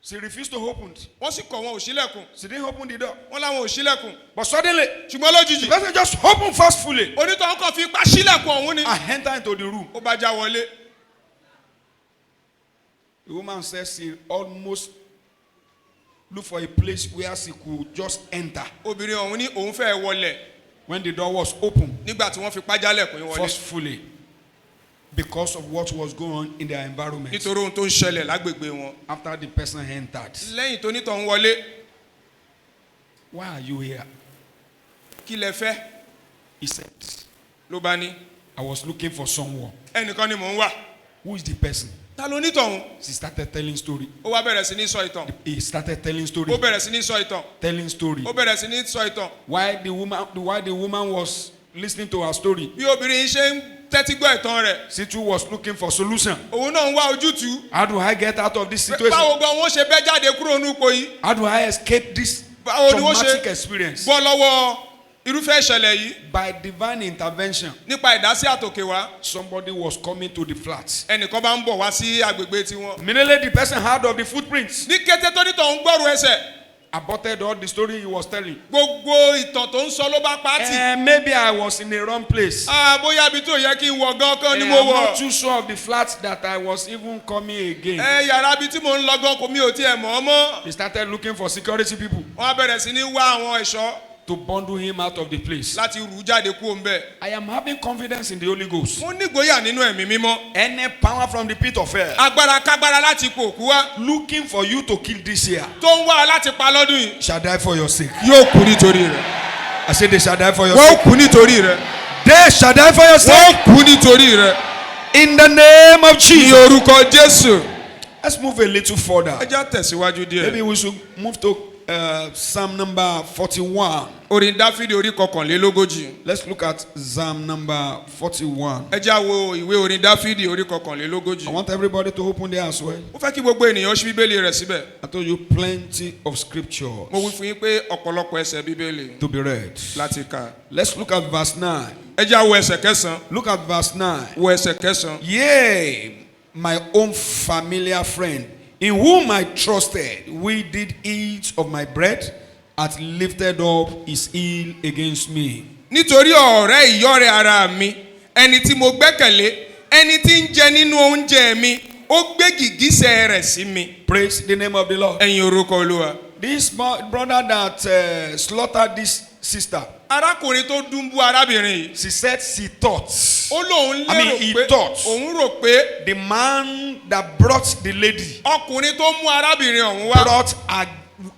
She refused to open. wọ́n sì kọ̀ wọn ò ṣílẹ̀kùn. She didn't open the door. wọ́n láwọn ò ṣílẹ̀kùn. But suddenly, ṣùgbọ́n lójijì. the person just opened forcefully. onítọ̀hún kàn fi ipá ṣílẹ̀kùn ọ̀hún ni. I entered into the room. ó bá já wọlé. The woman says she almost looked for a place where she could just enter. obìnrin ọ̀hún ní òun fẹ́ wọlẹ̀. When the door was open nígbà tí wọ́n fi pá jálẹ̀kùn yín wọlé. forcefully because of what was going on in their environment. nítorí ohun tó ń ṣẹlẹ̀ lágbègbè wọn. After the person entered, lẹ́yìn tó nítọ̀hún wọlé. why are you here? kí lẹ fẹ́. He said, ló bá ní. I was looking for someone. ẹnìkan ni mò ń wà. Who is the person? ta ló nítọ̀hún. He started telling story. ó wá bẹ̀rẹ̀ sí ní sọ ìtàn. He started telling story. ó bẹ̀rẹ̀ sí ní sọ ìtàn. Telling story. ó bẹ̀rẹ̀ sí ní sọ ìtàn. While the woman was listening to her story, bí obìnrin ṣe ń tẹ́tí gbọ́ ìtàn rẹ̀. she too was looking for solution. òun náà ń wá ojútùú. How do I get out of this situation? báwo gan wọ́n ṣe bẹ́ jáde kúrò ní ipò yìí. How do I escape this báwo ni wọ́n traumatic ṣe experience? bọ́ lọ́wọ́ irúfẹ́ ìṣẹ̀lẹ̀ yìí. By divine intervention, nípa ìdásí àtòkè wá. somebody was coming to the flat. ẹnìkan bá ń bọ̀ wá sí agbègbè tiwọn. Immediately the person heard of the footprints. ní kété tó nítọ̀hún gbọ́rù ẹsẹ̀. Aborted all the story he was telling. gbogbo ìtàn tó ń sọ ló bá pàtì. Maybe I was in a wrong place. bóyá ibi tó yẹ kí n wọ̀ gan kan ni I'm mo not wọ̀. too sure of the flat that I was even coming again. yàrá ibi tí mò ń lọ gan kò mi ò tiẹ̀ mọ̀ ọ́ mọ́. He started looking for security people wọ́n á bẹ̀rẹ̀ sí ní wá àwọn ẹ̀ṣọ́ to bundle him out of the place. láti rù ú jáde kú òǹbẹ̀. I am having confidence in the Holy Ghost. mo nígboyà nínú ẹ̀mí mímọ́. Any power from the pit of hell agbára kágbára láti ipò òkú wá. looking for you to kill this year tó ń wá ọ láti pa lọ́dún yìí. shall die for your sake. yóò kú nítorí rẹ̀. I said they shall die for your wọ́n sake. kú nítorí rẹ̀. They shall die for your sake. wọ́n kú nítorí rẹ̀. In the name of ní Jesus. orúkọ Jésù. Let's move a little further. ẹ já tẹ̀síwájú díẹ̀. Maybe we should move to Psalm number 41. orin dáfídì orí kọkànlélógójì. Let's look at Psalm number 41. ẹ já wo ìwé orin dáfídì orí kọkànlélógójì. I want everybody to open there as well. ó fẹ́ kí gbogbo ènìyàn ṣí bíbélì rẹ̀ síbẹ̀. I told you plenty of scriptures mo wí fún yín pé ọ̀pọ̀lọpọ̀ ẹsẹ̀ bíbélì to be read. láti kà. Let's look at verse 9. ẹ já wo ẹsẹ̀ kẹsàn-án. Look at verse 9. wo ẹsẹ̀ kẹsàn-án. Yea, my own familiar friend, in whom I trusted, we did eat of my bread, hath lifted up his heel against me. nítorí ọ̀rẹ́ ìyọ́rẹ́ ara mi ẹni tí mo gbẹ́kẹ̀lé ẹni tí ń jẹ nínú oúnjẹ mi ó gbé gìgísẹ̀ rẹ̀ sí mi. Praise the name of the Lord. ẹ̀yin orúkọ Olúwa. This brother that slaughtered this sister, arákùnrin tó dúnbú arábìnrin yìí. she said she thought ó lóun he lérò pé thought. òun rò pé the man that brought the lady ọkùnrin tó mú arábìnrin ọ̀hún wá. brought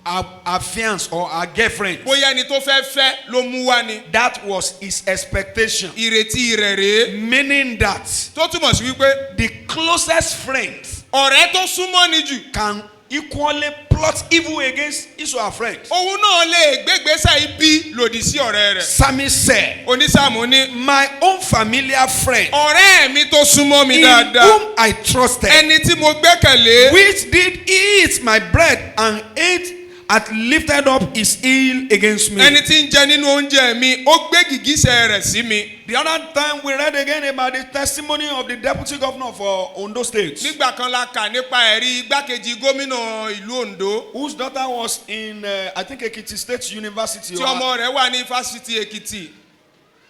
her fiance or her girlfriend. bóyá ẹni tó fẹ́ ló mú wá ni. That was his expectation. ìrètí rẹ̀ rèé. Meaning that tó túmọ̀ sí wípé the closest friend ọ̀rẹ́ tó súnmọ́ ni jù. can equally plot evil against his or her friend. òun náà lè gbégbésẹ̀ ibi lòdì sí ọ̀rẹ́ rẹ̀. Psalmist said, onísàmù ní. my own familiar friend, ọ̀rẹ́ mi tó súnmọ́ mi in dáadáa. whom I trusted, ẹni tí mo gbẹ́kẹ̀lé. which did eat my bread and ate, hath lifted up his heel against me. ẹni tí ń jẹ nínú oúnjẹ mi ó gbé gìgísẹ̀ rẹ̀ sí mi. The other time we read again about the testimony of the deputy governor for Ondo State, nígbà kan la kà nípa ẹ̀rí igbákejì gómìnà ìlú Ondo. whose daughter was in, I think, Ekiti State University. tí ọmọ rẹ̀ wà ní fásitì Èkìtì.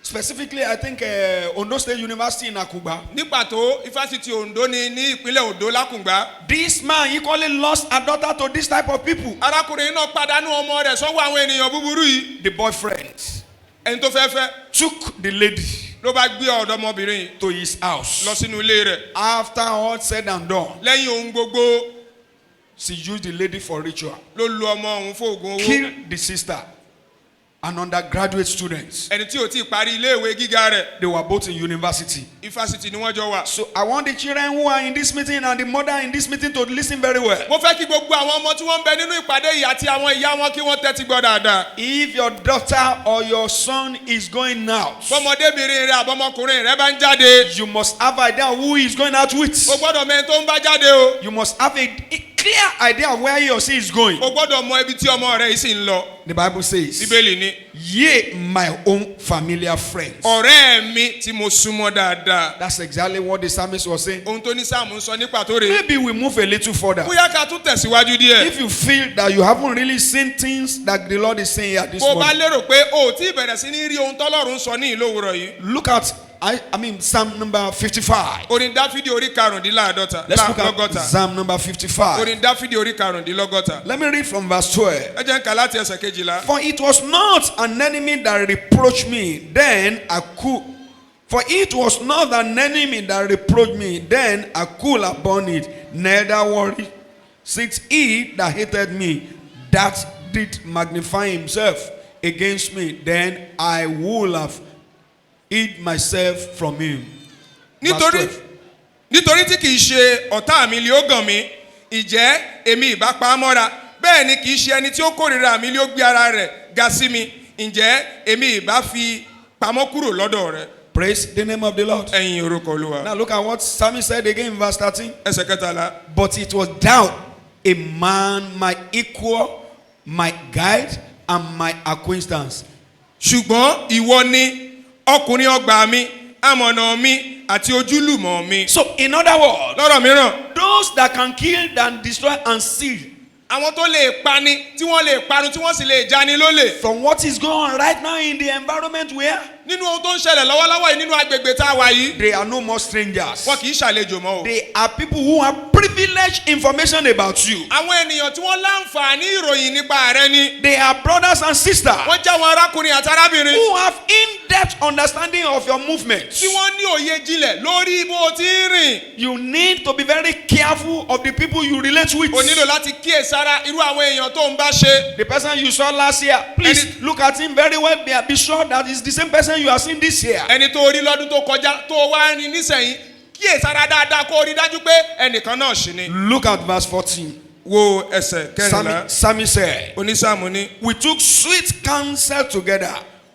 Specifically, I think Ondo State University in Akuba. ní pàtó ifásitì Ondo ni ní ìpínlẹ̀ Ondo lákùngbá. This man equally lost a daughter to this type of people. arákùnrin náà pàdánù ọmọ rẹ̀ sọ́wọ́ àwọn ènìyàn búburú yìí. The boyfriend ẹni tó fẹ́ took the lady ló bá gbé ọ̀dọ́mọbìnrin yìí to his house. lọ sínú ilé rẹ̀. After all said and done, lẹ́yìn ohun gbogbo she used the lady for ritual. ló lu ọmọ òun fóògùn owó. Killed the sister. An undergraduate students. ẹni tí ò tí ì parí iléèwé gíga rẹ̀. They were both in university. ifásitì ni wọ́n jọ wà. So I want the children who are in this meeting and the mother in this meeting to listen very well. mo fẹ́ kí gbogbo àwọn ọmọ tí wọ́n ń bẹ nínú ìpàdé yìí àti àwọn ìyá wọn kí wọ́n tẹ́tí gbọ́ dáadáa. If your daughter or your son is going out, bọ́mọdébìnrin rẹ̀ àbọ́mọkùnrin rẹ̀ bá ń jáde. you must have idea who he is going out with. o gbọ́dọ̀ mẹ́rin tó ń bá jáde o. You must have a clear idea of where he or she is going. o gbọ́dọ̀ mọ ibi tí ọmọ rẹ̀ yìí sì ń lọ. The Bible says, bíbélì ni. yea, my own familiar friends. ọ̀rẹ́ mi tí mo súnmọ́ dáadáa. That's exactly what the psalmist was saying. ohun tó ní sáàmù ń sọ ní pàtó rèé. Maybe we move a little further. bóyá ká tún tẹ̀síwájú díẹ̀. If you feel that you haven't really seen things that the Lord is saying at this bó o bá moment, lérò pé o ò tí ì bẹ̀rẹ̀ sí ní rí ohun tọ́lọ́run ń sọ ní ìlówùrọ̀ yìí. look at Psalm number 55. orin dáfídì orí karùndínláàdọ́ta. Let's look lọ́gọ́ta. at Psalm number 55. orin dáfídì orí karùndínlọ́gọ́ta. Let me read from verse 12. ẹ jẹ́ ń kà láti ẹsẹ̀ kejìlá. For it was not an enemy that reproached me, then I could. For it was not an enemy that reproached me, then I could have borne it. Neither worry, since he that hated me, that did magnify himself against me, then I would have hid myself from him. Verse 12. nítorí tí kì í ṣe ọ̀tá mi lé ó gàn mí ìjẹ́ èmi ìbá pa á mọ́ra bẹ́ẹ̀ ni kì í ṣe ẹni tí ó kórìíra mi lé ó gbé ara rẹ̀ ga sí mi ǹjẹ́ èmi ìbá fi pamọ́ kúrò lọ́dọ̀ rẹ̀. Praise the name of the Lord. ẹ̀yin orúkọ Olúwa. Now look at what Psalmist said again in verse 13. ẹsẹ̀ kẹtàlá. But it was thou, a man, my equal, my guide, and my acquaintance. ṣùgbọ́n ìwọ ni ọkùnrin ọgbà mi amọ̀nà mi àti ojúlùmọ̀ mi. So in other words, lọ́rọ̀ mìíràn. those that can kill, and destroy, and steal, àwọn tó lè pani tí wọ́n lè parun tí wọ́n sì lè jani lólè. from what is going on right now in the environment where nínú ohun tó ń ṣẹlẹ̀ lọ́wọ́lọ́wọ́ yìí nínú agbègbè tá a wà yìí. they are no more strangers. wọn kì í ṣàlejò mọ́ o. They are people who have privileged information about you. àwọn ènìyàn tí wọ́n láǹfààní ìròyìn nípa rẹ ni. They are brothers and sisters wọ́n jẹ́ àwọn arákùnrin àti arábìnrin. who have in-depth understanding of your movements. tí wọ́n ní òye jinlẹ̀ lórí bó o ti ń rìn. You need to be very careful of the people you relate with. o nílò láti kíyèsára irú àwọn èèyàn tó ń bá ṣe. The person you saw last year, please look at him very well. Be sure that it's the same person you are seeing this year. ẹni tó rí lọ́dún tó kọjá tó wá ní nísẹ̀yìn kíyèsára dáadáa kó rí dájú pé ẹnìkan náà ṣì ni. Look at verse 14. wo ẹsẹ̀ kẹrìnlá. Psalmist said, onísáàmù ní. we took sweet counsel together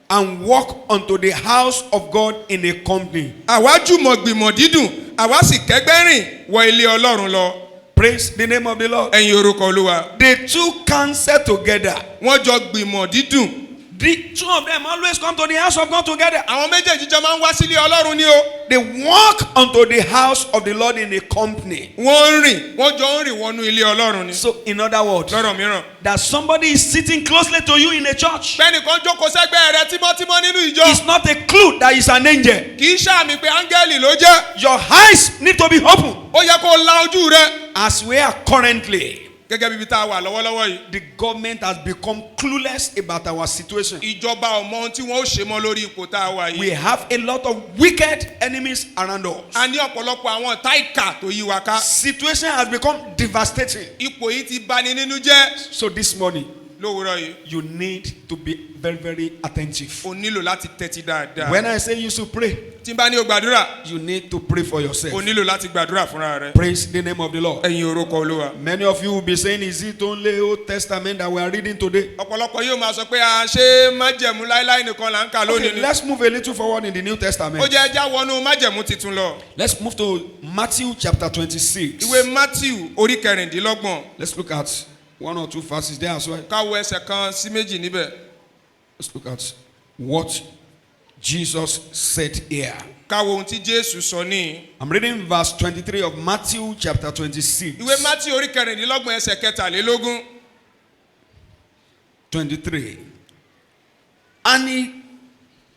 and walked unto the house of God in a company. àwa jùmọ̀ gbìmọ̀ dídùn àwa sì kẹ́gbẹ́ rìn wọ ilé Ọlọ́run lọ. Praise the name of the Lord. ẹ̀yin orúkọ Olúwa. They took counsel together. wọ́n jọ gbìmọ̀ dídùn. The two of them always come to the house of God together. àwọn méjèèjì jọ máa ń wá sílé Ọlọ́run ni o. They walk unto the house of the Lord in a company. wọ́n ń rìn wọ́n jọ ń rìn wọnú ilé Ọlọ́run ni. So in other words, lọ́rọ̀ mìíràn. that somebody is sitting closely to you in a church bẹ́ẹ̀nìkan jókòó sẹ́gbẹ́ rẹ tímọ́tímọ́ nínú ìjọ. is not a clue that is an angel. kì í ṣàmì pé áńgẹ́lì ló jẹ́. Your eyes need to be open. ó yẹ kó o la ojú rẹ. As we are currently, gẹ́gẹ́ bíbi tá a wà lọ́wọ́lọ́wọ́ yìí. the government has become clueless about our situation. ìjọba ò mọ ohun tí wọ́n ó ṣe mọ́ lórí ipò tá a wà We yìí. have a lot of wicked enemies around us. a ní ọ̀pọ̀lọpọ̀ àwọn ọ̀tá ìkà tó yí wa ká. Situation has become devastating. ipò yìí ti bani nínú jẹ́. So this morning, lówùúrọ̀ yìí. you need to be very, very attentive. o nílò láti tẹ́tí dáadáa. When I say you should pray, tí n bá ní o gbàdúrà. you need to pray for yourself. o nílò láti gbàdúrà fúnra rẹ. Praise the name of the Lord. ẹ̀yin orúkọ Olúwa. Many of you will be saying, is it only Old Testament that we are reading today? ọ̀pọ̀lọpọ̀ yóò máa sọ pé a ṣe májẹ̀mú láíláí nìkan là ń kà lónìí Okay, ni. let's move a little forward in the New ó Testament. jẹ́ ẹja wọnú májẹ̀mú titun lọ. Let's move to Matthew chapter 26. ìwé Matthew orí kẹrìndínlọ́gbọ̀n. Let's look at one or two verses there as well. ká wo ẹsẹ̀ kan sí méjì níbẹ̀. Let's look at what Jesus said here. ká wo ohun tí Jésù sọ ní. I'm reading verse 23 of Matthew chapter 26. ìwé Matthew orí kẹrìndínlọ́gbọ̀n ẹsẹ̀ kẹtàlélógún. 23. And he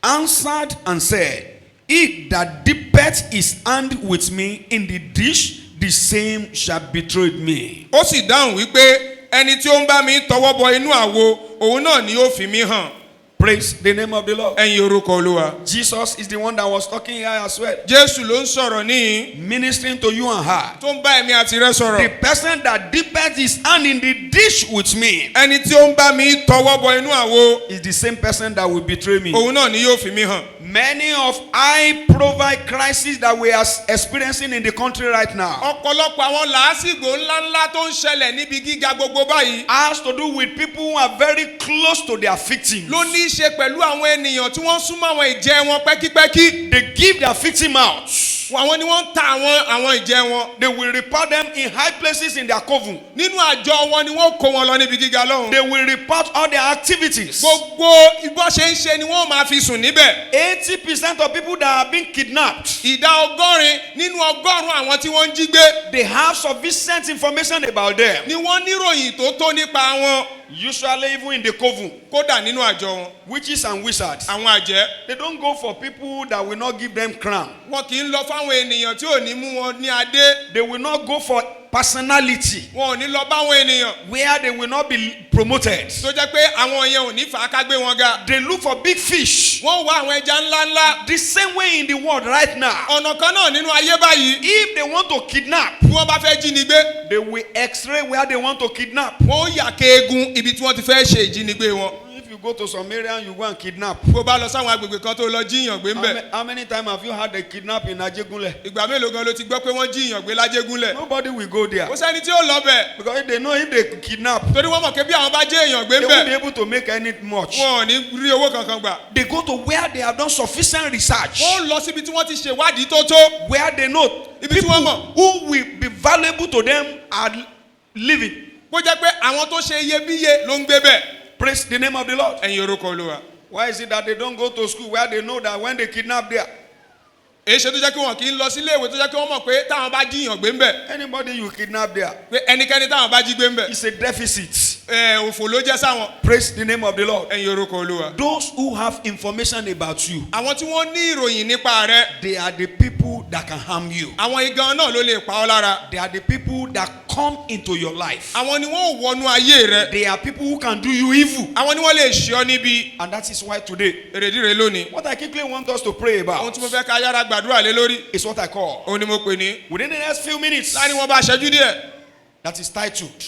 answered and said, he that dippeth his hand with me in the dish, the same shall betray me. ó sì dáhùn wípé ẹni tí ó ń bá mi tọwọ́ bọ inú àwo òun náà ni ó fi mí hàn. Praise the name of the Lord. ẹ̀yin orúkọ Olúwa. Jesus is the one that was talking here as well. Jésù ló ń sọ̀rọ̀ níhìn. Ministering to you and her. tó ń bá ẹ̀mí àti rẹ The sọ̀rọ̀. person that dippeth his hand in the dish with me ẹni tí ó ń bá mi tọwọ́ bọ inú àwo is the same person that will betray me. òun náà ni yóò fi mí hàn. Many of high-profile crises that we are experiencing in the country right now ọ̀pọ̀lọpọ̀ àwọn làásìgbò ńláńlá tó ń ṣẹlẹ̀ níbi gíga gbogbo báyìí. has to do with people who are very close to their victims. ló ní í ṣe pẹ̀lú àwọn ènìyàn tí wọ́n súnmọ́ àwọn ìjẹ́ wọn pẹ́kípẹ́kí. They give their victim out. àwọn ni wọ́n ń ta àwọn ìjẹ́ wọn. They will report them in high places in their coven. nínú àjọ wọn ni wọ́n kó wọn lọ níbi gíga lọ́hùn. They will report all their activities. gbogbo ìbọn ṣe ń ṣe ni wọ́n máa fi sùn níbẹ̀. 80% of people that have been kidnapped, ìdá 100 nínú 100 àwọn tí wọ́n ń jí gbé they have sufficient information about them. ni wọ́n níròyìn tó tó nípa wọn. Usually even in the coven, kódà nínú àjọ wọn. witches and wizards, àwọn àjẹ́ they don't go for people that will not give them crown. wọn kì í lọ fáwọn ènìyàn tí ò ní mú wọn ní adé. They will not go for personality wọn ò ní lọ báwọn ènìyàn where they will not be promoted. tó jẹ́ pé àwọn yẹn ò ní fà á ká gbé wọn ga. They look for big fish. wọ́n wá àwọn ẹja ńláńlá. The same way in the world right now. ọ̀nà kan náà nínú ayé báyìí. If they want to kidnap, bí wọ́n bá fẹ́ jínigbé. they will x-ray where they want to kidnap. wọ́n ó yà kéegun ibi tí wọ́n ti fẹ́ ṣe ìjínigbé wọn. If you go to some area and you go and kidnap. bó bá lọ sáwọn agbègbè kan tó lọ jíyàn gbé ń bẹ̀. How many times have you had a kidnap in Ajegunle? ìgbà mélòó gan ló ti gbọ́ pé wọ́n jíyàn gbé lájégúnlẹ̀. Nobody will go there. kò sẹ́ni tí ó lọ bẹ̀. Because if they know if they kidnap, torí wọ́n mọ̀ pé bí àwọn bá jẹ́ èèyàn gbé they ń won't be bẹ̀. able to make any much. wọn ò ní rí owó kankan gbà. They go to where they have done sufficient research. wọ́n lọ síbi tí wọ́n ti ṣèwádìí tó tó. Where they know Ibi tí people wọ́n mọ̀. who will be valuable to them are living. bó jẹ́ pé àwọn tó ṣe iyebíye ló ń gbé bẹ̀. Praise the name of the Lord. ẹ̀yin orúkọ olúwa. Why is it that they don't go to school where they know that when they kidnap there? èyí ṣe tó jẹ́ kí wọn kì í lọ sílé ìwé tó jẹ́ kí wọ́n mọ̀ pé táwọn bá jíyàn gbé ń bẹ̀. Anybody you kidnap there, pé ẹnikẹ́ni táwọn bá jí gbé ń bẹ̀. it's a deficit. òfò ló jẹ́ sáwọn. Praise the name of the Lord. ẹ̀yin orúkọ olúwa. Those who have information about you, àwọn tí wọ́n ní ìròyìn nípa rẹ. they are the people that can harm you. àwọn igan náà ló lè pa ọ́ lára. They are the people that come into your life. àwọn ni wọ́n ò wọnú ayé rẹ. They are people who can do you evil. àwọn ni wọ́n lè ṣe ọ́ níbi. And that is why today, èrèdí rẹ lónìí. what I quickly want us to pray ohun about tí mo fẹ́ ká yára gbàdúrà lé lórí. is what I call, òun ni mo pè ní. within the next few minutes, láàrin wọn bá ṣẹ́jú díẹ̀. that is titled,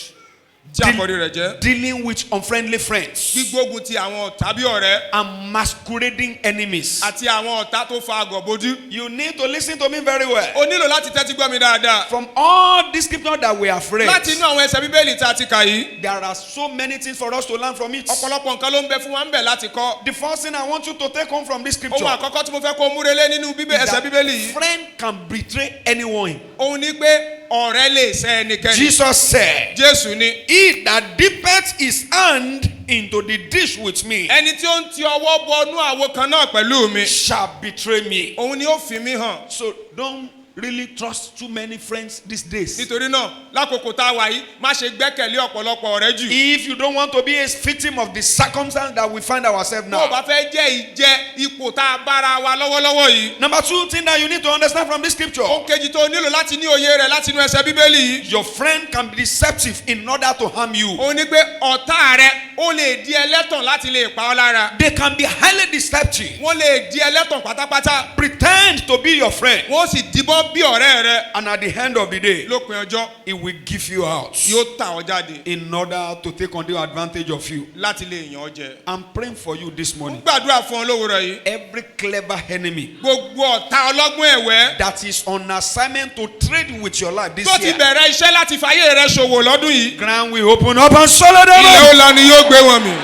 tí àkọ́rí rẹ̀ jẹ́. Dealing with Unfriendly Friends gbígbógun ti àwọn ọ̀tá bí ọ̀rẹ́. and Masquerading Enemies. àti àwọn ọ̀tá tó fa àgọ̀ bójú. You need to listen to me very well. o nílò láti tẹ́tí gbọ́ mi dáadáa. From all these scriptures that we have read, láti inú àwọn ẹsẹ̀ bíbélì tá a ti kà yìí. there are so many things for us to learn from it. ọ̀pọ̀lọpọ̀ nǹkan ló ń bẹ fún wa ń bẹ̀ láti kọ́. The first thing I want you to take home from this ohun scripture àkọ́kọ́ tí mo fẹ́ kó múrelé nínú ẹsẹ̀ that bíbélì yìí. friend can betray anyone. òun ni pé ọ̀rẹ́ lè ṣẹ́ ẹnikẹ́ni. Jesus said, jésù ni. "He that dippeth his hand into the dish with me ẹni tí ó ń ti ọwọ́ bọnú àwo kan náà pẹ̀lú mi. shall betray me." òun ni ó fi mí hàn. So don't really trust too many friends these days. nítorí náà lákòókò tá a wà yìí má ṣe gbẹ́kẹ̀lé ọ̀pọ̀lọpọ̀ ọ̀rẹ́ jù. If you don't want to be a victim of the circumstance that we find ourselves bó o bá now. fẹ́ jẹ́ ipò tá a bára wa lọ́wọ́lọ́wọ́ yìí. Number two thing that you need to understand from this scripture, ohun kejì tó o nílò láti ní òye rẹ̀ láti inú ẹsẹ̀ bíbélì yìí. your friend can be deceptive in order to harm you. òun ni pé ọ̀tá rẹ ó lè di ẹlẹ́tàn láti lè pa ọ́ lára. They can be highly deceptive, wọ́n lè di ẹlẹ́tàn pátápátá. pretend to be your friend, wọ́n sì díbọ́n bí ọ̀rẹ́ rẹ. and at the end of the day, lópin ọjọ́ it will give you out yóò tà ọ́ jáde in order to take undue advantage of you. láti lè yàn ọ́ jẹ. I'm praying for you this morning. gbàdúrà fún ọ lówùrọ̀ yìí. Every clever enemy gbogbo ọ̀tá ọlọ́gbọ́n ẹ̀wẹ́ that is on assignment to trade with your life this tó ti year, bẹ̀rẹ̀ iṣẹ́ láti fàyè rẹ ṣòwò lọ́dún yìí. ground will open up and swallow them ilẹ̀ up. ó lọ ni yóò gbé wọn mì.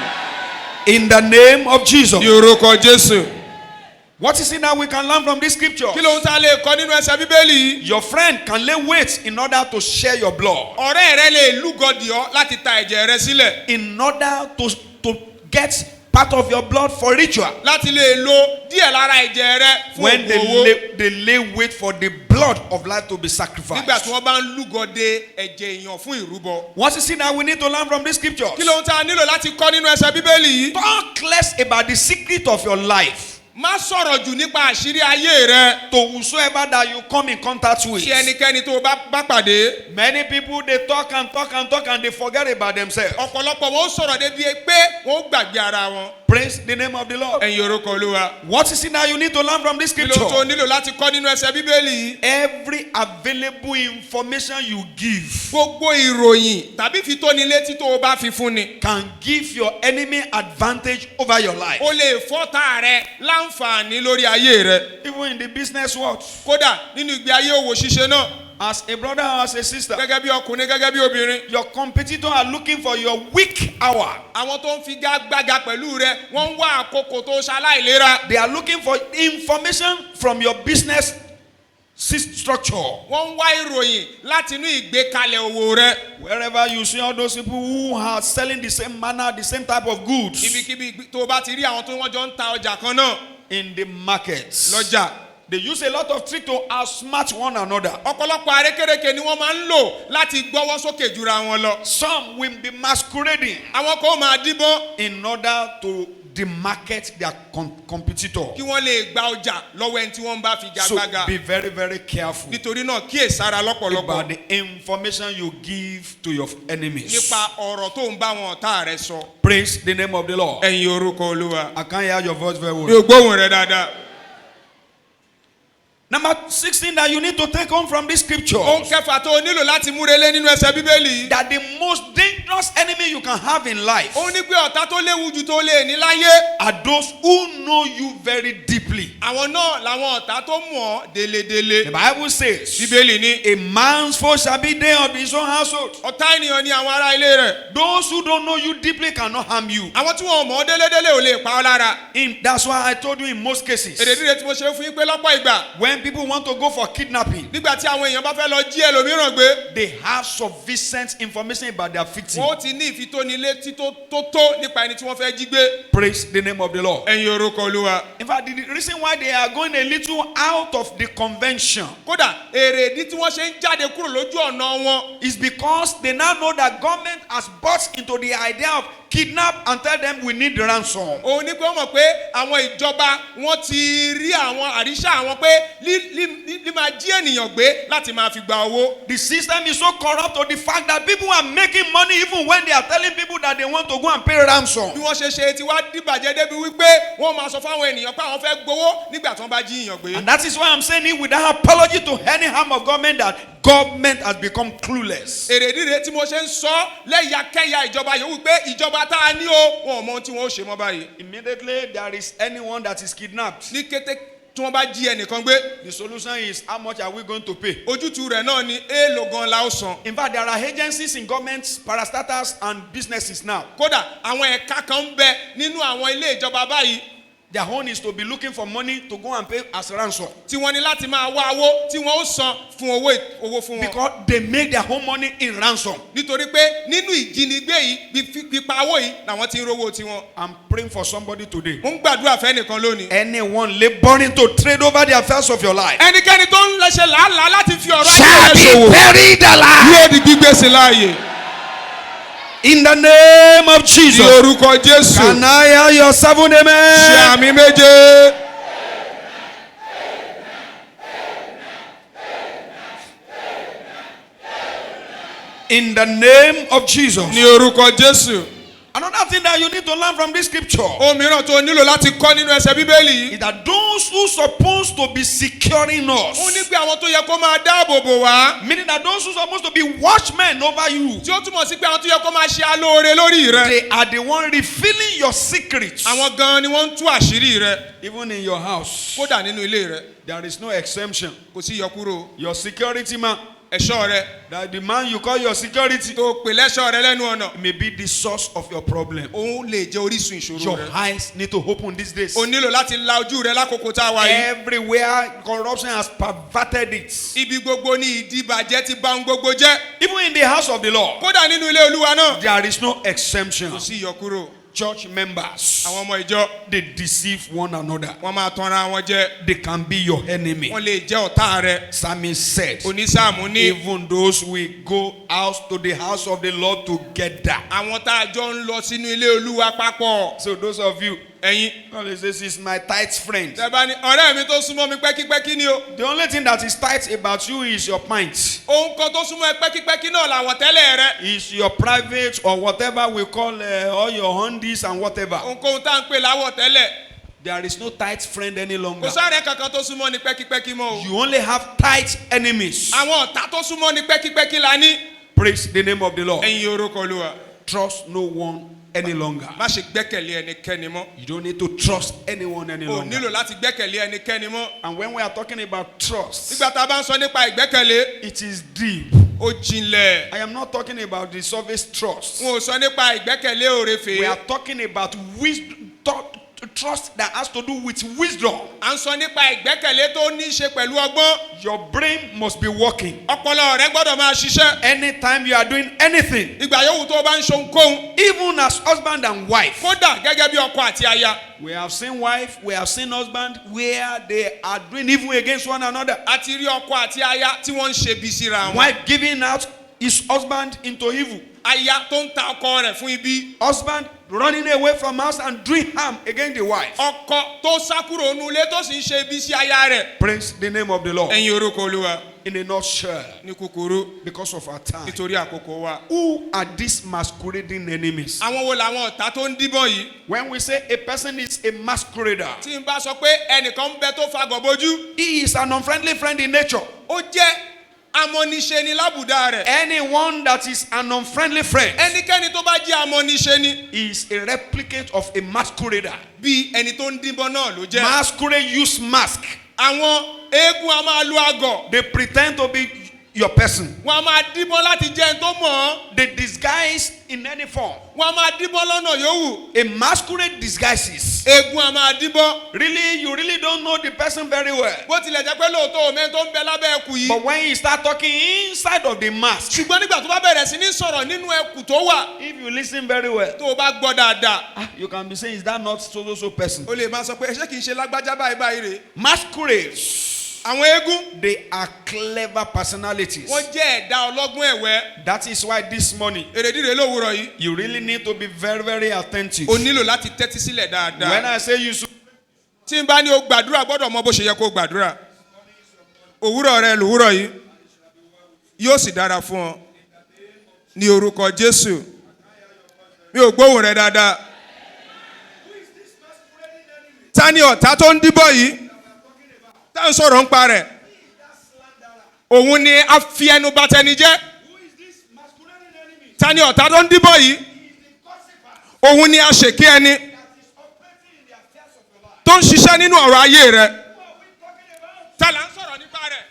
In the name of Jesus. ní orúkọ jésù. What is it that we can learn from this scripture? kí ló ń ta lè kọ́ nínú ẹsẹ̀ bíbélì yìí. Your friend can lay weight in order to share your blood, ọ̀rẹ́ rẹ lè lúgọ̀dì ọ́ láti ta ẹ̀jẹ̀ rẹ sílẹ̀. in order to get part of your blood for ritual. láti lè lo díẹ̀ lára ẹ̀jẹ̀ rẹ fún When ògùn owó. they lay weight for the blood of life to be sacrificed. nígbà tí wọ́n bá ń lúgọ̀dẹ ẹ̀jẹ̀ èèyàn fún ìrúbọ. What is it that we need to learn from this scripture? kí ló ń ta nílò láti kọ́ nínú ẹsẹ̀ bíbélì yìí. Talk less about the secret of your life má sọ̀rọ̀ jù nípa àṣírí ayé rẹ. to whosoever that you come in contact with. ṣé ẹnikẹ́ni tó o bá pàdé. Many people, they talk and talk and talk and they forget about themselves. ọ̀pọ̀lọpọ̀ wọn ó sọ̀rọ̀ débi pé wọ́n ó gbàgbé ara wọn. Praise the name of the Lord. ẹ̀yin orúkọ olúwa. What is it that you need to learn from this kí ló tó scripture? nílò láti kọ́ nínú ẹsẹ̀ bíbélì yìí. Every available information you give gbogbo ìròyìn tàbí fitónilétí tó o bá fi fún ni. can give your enemy advantage over your life. o lè fọ́tà rẹ láǹfààní lórí ayé rẹ. Even in the business world, kódà nínú ìgbé ayé òwò ṣíṣe náà. as a brother or as a sister, gẹ́gẹ́ bí ọkùnrin gẹ́gẹ́ bí obìnrin. your competitors are looking for your weak hour. àwọn tó ń figagbága pẹ̀lú rẹ wọ́n ń wá àkókò tó ṣaláìlera. They are looking for information from your business structure. wọ́n ń wá ìròyìn láti inú ìgbékalẹ̀ òwò rẹ. Wherever you see all those people who are selling the same manner, the same type of goods ibikíbi tó o bá ti rí àwọn tó wọ́n jọ ń ta ọjà kan náà in the markets, lọ́jà. they use a lot of tricks to outsmart one another. ọ̀pọ̀lọpọ̀ àrékérekè ni wọ́n máa ń lò láti gbọ́wọ́ sókè jura wọn lọ. Some will be masquerading àwọn kan máa díbọ́n in order to demarket their competitor. kí wọ́n lè gba ọjà lọ́wọ́ ẹni tí wọ́n bá fi So gagbága. be very, very careful nítorí náà kíyèsára lọ́pọ̀lọpọ̀ about the information you give to your enemies. nípa ọ̀rọ̀ tó ń bá wọn ọ̀tá rẹ sọ. Praise the name of the Lord. ẹ̀yin orúkọ olúwa. I can't hear your voice very well. yóò gbóhùn rẹ dáadáa. Number 16 that you need to take home from this scripture, ohun kẹfà tó o nílò láti múrelé nínú ẹsẹ̀ bíbélì. that the most dangerous dangerous enemy you can have in life ó ní pé ọ̀tá tó léwu jù tó lè ní láyé. are those who know you very deeply. àwọn náà làwọn ọ̀tá tó mọ̀ ọ́ délédélé. The Bible says, bíbélì ní a man's foe shall be they of his own household. ọ̀tá ènìyàn ní àwọn ará ilé rẹ̀. Those who don't know you deeply cannot harm you. àwọn tí wọn ò mọ̀ ọ́ délédélé ò lè pa ọ́ lára. That's why I told you in most cases, èrèdíre tí mo ṣe fún yín pé lọ́pọ̀ ìgbà when people want to go for kidnapping, nígbà tí àwọn èèyàn bá fẹ́ lọ jí ẹlòmíràn gbé they have sufficient information about their victim. wọ́n ti ní ìfitónilétí tó nípa ẹni tí wọ́n fẹ́ jí gbé. Praise the name of the Lord. ẹ̀yin orúkọ olúwa. In fact, the reason why they are going a little out of the convention kódà èrèdí tí wọ́n ṣe ń jáde kúrò lójú ọ̀nà wọn. is because they now know that government has bought into the idea of kidnap and tell them we need ransom. òun ní pé wọ́n mọ̀ pé àwọn ìjọba wọ́n ti rí àwọn àríṣà àwọn pé lí máa jí ènìyàn gbé láti máa fi gba owó. The system is so corrupt to the fact that people are making money even when they are telling people that they want to go and pay ransom. bí wọ́n ṣe ti wá dìbàjẹ́ débi wípé wọ́n máa sọ fáwọn ènìyàn pé àwọn fẹ́ gbowó nígbà tí wọ́n bá jí èèyàn gbé. And that is why I'm saying it without apology to any harm of government that government has become clueless. èrèdíre tí mo ṣe ń sọ lẹ́yàkẹ́yà ìjọba yòówù pé ìjọba tá a ní o wọn ò mọ ohun tí wọ́n ó ṣe mọ́ báyìí. Immediately there is anyone that is kidnapped, ní kété tí wọ́n bá jí ẹnìkan gbé. the solution is how much are we going to pay? ojútùú rẹ̀ náà ni èèlò gan la ó san. In fact, there are agencies in government, parastatals and businesses now. kódà àwọn ẹ̀ka kan ń bẹ nínú àwọn ilé ìjọba báyìí Their own is to be looking for money to go and pay as ransom. tí wọ́n ní láti máa wá owó tí wọ́n ó san fún owó fún wọn. Because they make their own money in ransom. nítorí pé nínú ìjínigbé yìí pípa owó yìí làwọn ti ń rówó tiwọn. I'm praying for somebody today. mo ń gbàdúrà fẹ́nìkan lónìí. Anyone laboring to trade over the affairs of your life ẹnikẹ́ni tó ń lẹ́sẹ̀ làálàá láti fi ọ̀rọ̀ shall ayé rẹ̀ be ṣòwò buried alive yóò di gbígbé sí láàyè. in the name of ní Jesus. orúkọ Jésù. Can I hear your seven ṣe amen? àmì méje. In the name of Jesus. ní orúkọ Jésù. Another thing that you need to learn from this scripture ohun mìíràn tó nílò láti kọ́ nínú ẹsẹ̀ bíbélì yìí. is that those who supposed to be securing ó ní us, pé àwọn tó yẹ kó máa dáàbò bò wá. meaning that those who supposed to be watchmen over you, tí ó túmọ̀ sí pé àwọn tó yẹ kó máa ṣe alóore lórí rẹ. they are the one revealing your secrets. àwọn gan ni wọ́n ń tú àṣírí rẹ. Even in your house, kódà nínú ilé rẹ there is no exemption. kò sí yọkúrò. Your security man, ẹ̀ṣọ́ rẹ that the man you call your security, tó pè lẹ́ṣọ́ rẹ lẹ́nu ọ̀nà. may be the source of your problem. òun lè jẹ́ orísun ìṣòro Your rẹ. eyes need to open these days. o nílò láti la ojú rẹ lákòókò tá a wà yìí. Everywhere corruption has perverted it. ibi gbogbo ni ìdìbàjẹ́ ti bà ohun gbogbo jẹ́. Even in the house of the Lord, kódà nínú ilé olúwa náà there is no exemption. kò sí yọkúrò. Church members, àwọn ọmọ ìjọ they deceive one another. wọ́n máa tanra wọn jẹ. They can be your enemy. wọ́n lè jẹ́ ọ̀tá rẹ. Psalmist said, onísáàmù ní even those we go out to the house of the Lord together. àwọn tá a jọ ń lọ sínú ilé olúwa papọ̀. So those of you, ẹ̀yin well, this is my tight friend. tẹ́bá ní ọ̀rẹ́ mi tó súnmọ́ mi pẹ́kípẹ́kí ni o. The only thing that is tight about you is your pint. ohun kan tó súnmọ́ ẹ pẹ́kípẹ́kí náà làwọn tẹ́lẹ̀ rẹ. Is your private or whatever we call all your undies and whatever. ohunkóhun tá à ń pè láwọ̀ tẹ́lẹ̀. There is no tight friend any longer. kò sáré kankan tó súnmọ́ ní pẹ́kípẹ́kí mọ́ o. You only have tight enemies. àwọn ọ̀tá tó súnmọ́ ní pẹ́kípẹ́kí la ní. Praise the name of the Lord. ẹ̀yin orúkọ olúwa. Trust no one any longer. má ṣe gbẹ́kẹ̀lé ẹnikẹ́ni mọ́. You don't need to trust anyone any o longer. nílò láti gbẹ́kẹ̀lé ẹnikẹ́ni mọ́. And when we are talking about trust, nígbà tá a bá ń sọ nípa ìgbẹ́kẹ̀lé it is deep. ó jinlẹ̀. I am not talking about the surface trust. n ò sọ nípa ìgbẹ́kẹ̀lé òrèfé. We are talking about wisdom, trust that has to do with wisdom. à ń sọ nípa ìgbẹ́kẹ̀lé tó ní í ṣe pẹ̀lú ọgbọ́n. Your brain must be working. ọpọlọ rẹ gbọ́dọ̀ máa ṣiṣẹ́. Anytime you are doing anything, ìgbà yòówù tó o bá ń ṣe ohunkóhun. even as husband and wife. kódà gẹ́gẹ́ bí ọkọ àti aya. We have seen wife, we have seen husband where they are doing evil against one another. a ti rí ọkọ àti aya tí wọ́n ń ṣe bí síra wọn. Wife giving out his husband into evil. aya tó ń ta ọkọ rẹ̀ fún ibi. Husband running away from house and doing harm against the wife. ọkọ tó sá kúrò nínú ilé tó sì ń ṣe ibi sí aya rẹ̀. Praise the name of the Lord. ẹ̀yin orúkọ olúwa. In a nutshell, ní kúkúrú because of our time, nítorí àkókò wa. who are these masquerading enemies? àwọn wo làwọn ọ̀tá tó ń díbọ́n yìí. When we say a person is a masquerader, tí n bá sọ pé ẹnìkan ń bẹ tó fagọ̀ bójú. he is an unfriendly friend in nature. ó jẹ́ Amọ̀niṣe ni lábùdá rẹ̀. Anyone that is an unfriendly friend Ẹnikẹ́ni tó bá jẹ́ amọ̀niṣe ni. is a replicant of a masquerader. Bí ẹni tó ń díbọ́n náà ló jẹ́. Masquerade use mask. Àwọn eégún a máa lo àgọ̀. They pretend to be your person. Wọ́n a máa díbọ́n láti jẹ́ ẹni tó mọ̀ ọ́. They disguise in any form. Wọ́n a máa díbọ́n lọ́nà yòówù. A masquerade disguises. Eégún a máa díbọ́n. Really, you really don't know the person very well. Bó tilẹ̀ jẹ́ pé lóòótọ́ òmẹ́ tó ń bẹ lábẹ́ ẹkù yìí. But when you start talking inside of the mask, Ṣùgbọ́n nígbà tó bá bẹ̀rẹ̀ sí ní sọ̀rọ̀ nínú ẹkù tó wà. if you listen very well, Tó o bá gbọ́ dáadáa. you can be saying, is that not so person? O lè máa sọ pé ṣé kìí ṣe lágbájá báyìí báyìí rè. Masquerades, Àwọn eégún. they are clever personalities. Wọ́n jẹ́ ẹ̀dá ọlọ́gbọ́n ẹ̀wẹ́. That is why this morning, Èrèdíre lówùrọ̀ yìí. you really need to be very, very attentive. O nílò láti tẹ́tí sílẹ̀ dáadáa. When I say you should, Tí n bá ní o gbàdúrà gbọ́dọ̀ mọ bó ṣe yẹ kó gbàdúrà. Òwúrọ̀ rẹ lòwúrọ̀ yìí yóò sì dára fún ọ ní orúkọ Jésù. Mi ò gbóhùn rẹ dáadáa. Ta ni ọ̀tá tó ń díbọ̀ yìí? Tá ń sọ̀rọ̀ ń pa rẹ̀. Òun ni a fi ẹnu bà tẹni jẹ́. Ta ni ọ̀tá tó ń díbọ̀ yìí? Òun ni a ṣèké ẹni tó ń ṣiṣẹ́ nínú ọ̀rọ̀ ayé rẹ̀. Ta là ń sọ̀rọ̀ nípa rẹ̀?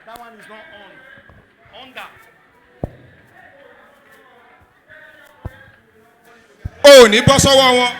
that one is not on. On that. O ò ní bọ́ sọ́wọ́ wọn.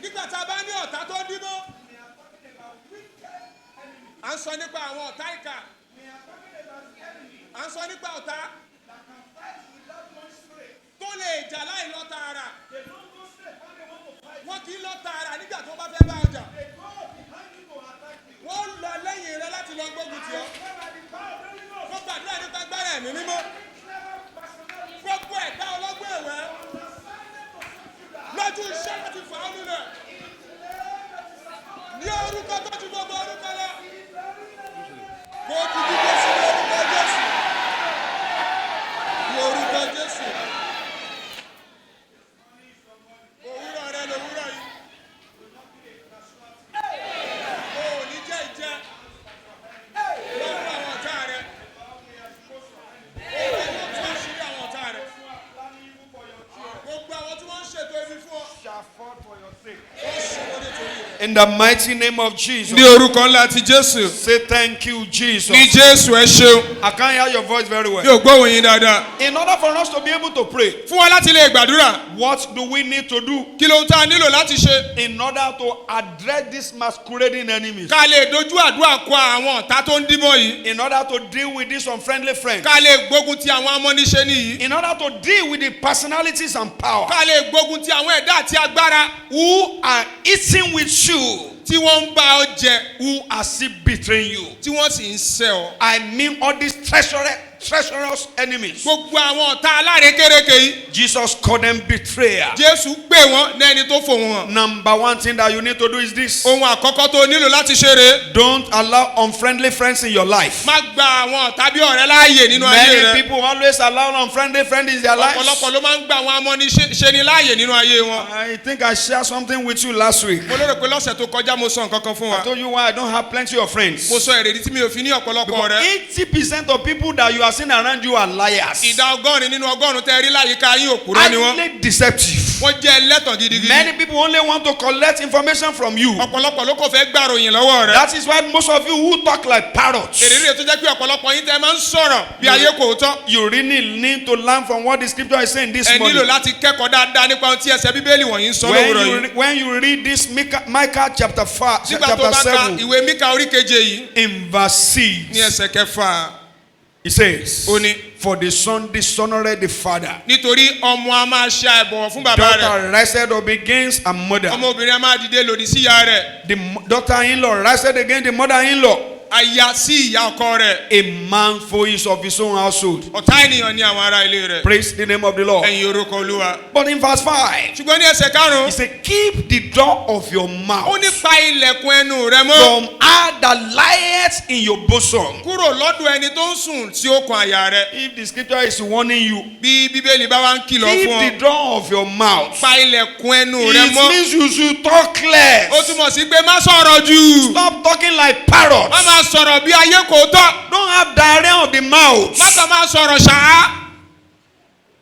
Nígbà tá a bá ní ọ̀tá tó dímọ́, à ń sọ nípa àwọn ọ̀tá ìkà, à ń sọ nípa ọ̀tá tó lè jà láì lọ tààrà. Wọ́n kì í lọ tààrà nígbà tó bá fẹ́ bá ọjà. Wọ́n lọ lẹ́yìn rẹ láti lọ gbógun tì ọ́. Wọ́n gbàdúrà nípa agbára ẹ̀mí mímọ́. Gbogbo ẹ̀dá ọlọ́gbọ́n ẹ̀wẹ́ lójú iṣẹ́ láti fà á lulẹ̀. Ní orúkọ tó ju gbogbo orúkọ In the mighty name of Jesus. ní orúkọ ńlá ti Jésù. Say thank you, Jesus. ní Jésù ẹ ṣeun. I can't hear your voice very well. yóò gbóhùn yín dáadáa. In order for us to be able to pray, fún wa láti lè gbàdúrà. what do we need to do kí ló ń tá a nílò láti ṣe. in order to address these masquerading enemies? ká lè dojú àdúrà kọ àwọn ọ̀tá tó ń dímọ̀ yìí. In order to deal with these unfriendly friends? ká lè gbógun ti àwọn amọ́niṣe nìyí. In order to deal with the personalities and power ká lè gbógun ti àwọn ẹ̀dá àti agbára. who are eating with you, tí wọ́n ń bá ọ jẹ. who are still betraying you? tí wọ́n sì ń ṣẹ́ ọ. I mean all these treacherous enemies. gbogbo àwọn ọ̀tá alárékérekè yìí. Jesus called them betrayer. Jésù pè wọ́n ní ẹni tó fò wọ́n. Number one thing that you need to do is this. ohun àkọ́kọ́ tó nílò láti ṣe rèé. Don't allow unfriendly friends in your life. má gba àwọn ọ̀tá bí ọ̀rẹ́ láàyè nínú ayé Many rẹ. people always allow unfriendly friends in their lives. ọ̀pọ̀lọpọ̀ ló máa ń gba àwọn amọ́niṣe ní láàyè nínú ayé wọn. I think I shared something with you last week. mo lérò pé lọ́sẹ̀ tó kọjá mo sọ nǹkan kan fún I wa. told you why I don't have plenty of friends. mo sọ èrèdí tí mi ò fi ní ọ̀pọ̀lọpọ̀ Because rẹ. 80% of people that you are seeing around you are liars. ìdá ọgọ́rin nínú ọgọ́rùn-ún tẹ́ rí láyìíká yín òpùrọ́ ni wọ́n. Highly deceptive. wọ́n jẹ́ ẹlẹ́tàn gidigidi. Many people only want to collect information from you. ọ̀pọ̀lọpọ̀ ló kò fẹ́ gbàròyìn lọ́wọ́ rẹ. That is why most of you who talk like parrots, èrèdí tó jẹ́ pé ọ̀pọ̀lọpọ̀ yín tẹ́ máa ń sọ̀rọ̀ bí ayé kò tọ́. you really need to learn from what the scripture is saying this ẹ nílò morning. láti kẹ́kọ̀ọ́ dáadáa nípa ohun tí ẹsẹ̀ bíbélì wọ̀nyí ń sọ lówùrọ̀ yìí. When you read this Micah chapter 5, nígbà tó chapter bá ka 7, ìwé Míkà orí keje yìí in verse ní 6, ẹsẹ̀ kẹfà. it says, ó ní for the son dishonored the father, nítorí ọmọ a máa ṣe àìbọ̀wọ̀ fún bàbá rẹ̀. daughter riseth up against a mother, ọmọbìnrin a máa dìde lòdì sí ìyá rẹ̀. the daughter-in-law riseth against the mother-in-law. aya sí ìyá ọkọ rẹ̀. A man foes of his own household. ọ̀tá ènìyàn ní àwọn ará ilé rẹ̀. Praise the name of the Lord. ẹ̀yin orúkọ Olúwa. But in verse 5, ṣùgbọ́n ní ẹsẹ̀ karùn-ún. he said, keep the door of your ó mouth ní pa ilẹ̀kùn ẹnu rẹ mọ́. from her that lieth in your bosom. kúrò lọ́dọ̀ ẹni tó ń sùn sí okùn àyà rẹ. If the scripture is warning you, bí bíbélì bá wá ń kìlọ̀ keep fún the ọ. door of your mouth. pa ilẹ̀kùn ẹnu rẹ It mọ́. means you should talk ó less. túmọ̀ sí pé má sọ̀rọ̀ jù. Stop talking like parrots. má máa sọ̀rọ̀ bí ayé kò tọ́. Don't have diarrhea of the mouth. má kàn máa sọ̀rọ̀ ṣáá.